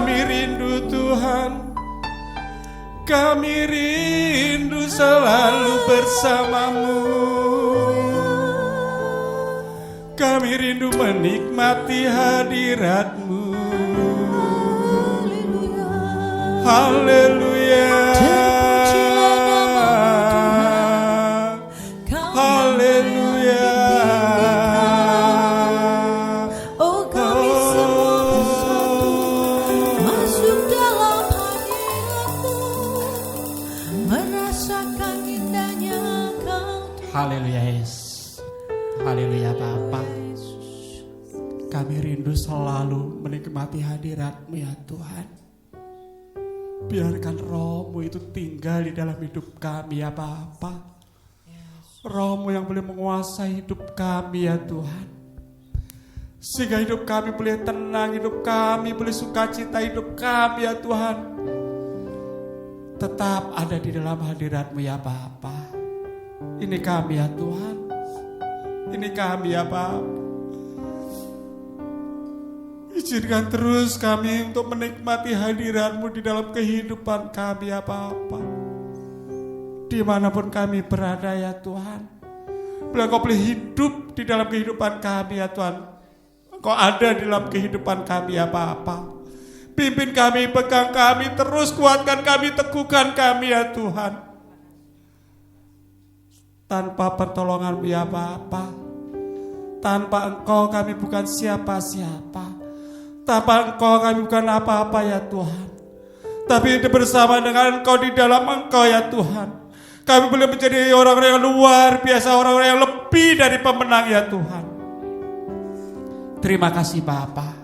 [SPEAKER 4] Kami rindu Tuhan, kami rindu selalu bersamamu. Kami rindu menikmati hadirat-Mu. Haleluya. Haleluya.
[SPEAKER 2] Oh, kami semua bersatu masuk dalam hadirat-Mu, merasakan indahnya Kau.
[SPEAKER 4] Haleluya Yesus. Haleluya Bapa. Kami rindu selalu menikmati hadirat-Mu ya Tuhan. Biarkan Roh-Mu itu tinggal di dalam hidup kami ya Bapa. Roh-Mu yang boleh menguasai hidup kami ya Tuhan. Sehingga hidup kami boleh tenang, hidup kami boleh sukacita, hidup kami ya Tuhan tetap ada di dalam hadirat-Mu ya Bapa. Ini kami ya Tuhan. Ini kami ya Bapa. Izinkan terus kami untuk menikmati hadirat-Mu di dalam kehidupan kami ya Bapa. Dimanapun kami berada ya Tuhan, bila Kau boleh hidup di dalam kehidupan kami ya Tuhan. Kau ada di dalam kehidupan kami ya Bapa. Pimpin kami, pegang kami, terus kuatkan kami, teguhkan kami ya Tuhan. Tanpa pertolongan-Mu ya Bapa, tanpa Engkau kami bukan siapa-siapa. Tanpa Engkau kami bukan apa-apa ya Tuhan. Tapi bersama dengan Engkau, di dalam Engkau ya Tuhan, kami boleh menjadi orang-orang yang luar biasa, orang-orang yang lebih dari pemenang ya Tuhan. Terima kasih Bapa.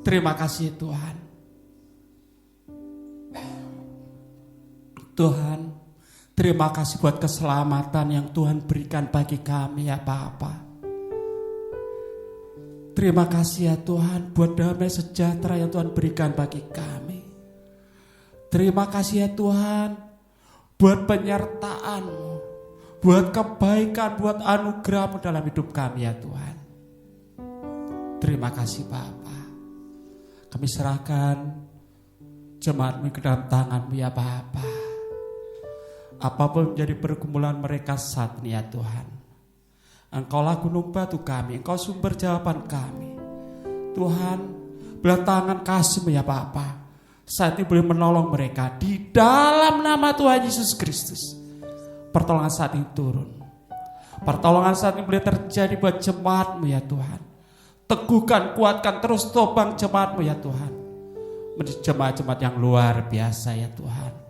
[SPEAKER 4] Terima kasih Tuhan. Tuhan, terima kasih buat keselamatan yang Tuhan berikan bagi kami ya Bapa. Terima kasih ya Tuhan buat damai sejahtera yang Tuhan berikan bagi kami. Terima kasih ya Tuhan buat penyertaan-Mu, buat kebaikan, buat anugerah-Mu dalam hidup kami ya Tuhan. Terima kasih Bapa. Kami serahkan jemaat-Mu ke dalam tangan-Mu ya Bapa. Apapun menjadi pergumulan mereka saat ini ya Tuhan, Engkaulah gunung batu kami, Engkau sumber jawaban kami. Tuhan, belah tangan kasih-Mu ya Bapa, saat ini boleh menolong mereka di dalam nama Tuhan Yesus Kristus. Pertolongan saat ini turun. Pertolongan saat ini boleh terjadi buat jemaat-Mu ya Tuhan. Teguhkan, kuatkan, terus topang jemaat-Mu ya Tuhan. Menjadi jemaat-jemaat yang luar biasa ya Tuhan.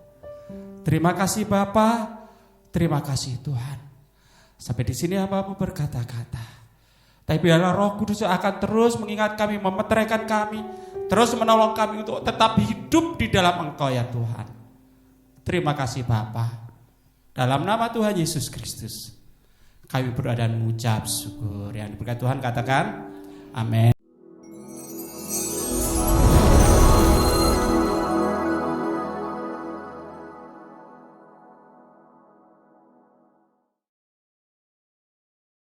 [SPEAKER 4] Terima kasih Bapa, terima kasih Tuhan. Sampai di sini hamba-Mu berkata-kata. Tapi biarlah Roh Kudus akan terus mengingat kami, memeteraikan kami, terus menolong kami untuk tetap hidup di dalam Engkau ya Tuhan. Terima kasih Bapa. Dalam nama Tuhan Yesus Kristus, kami berdoa dan mengucap syukur. Yang diberkati Tuhan katakan, amin.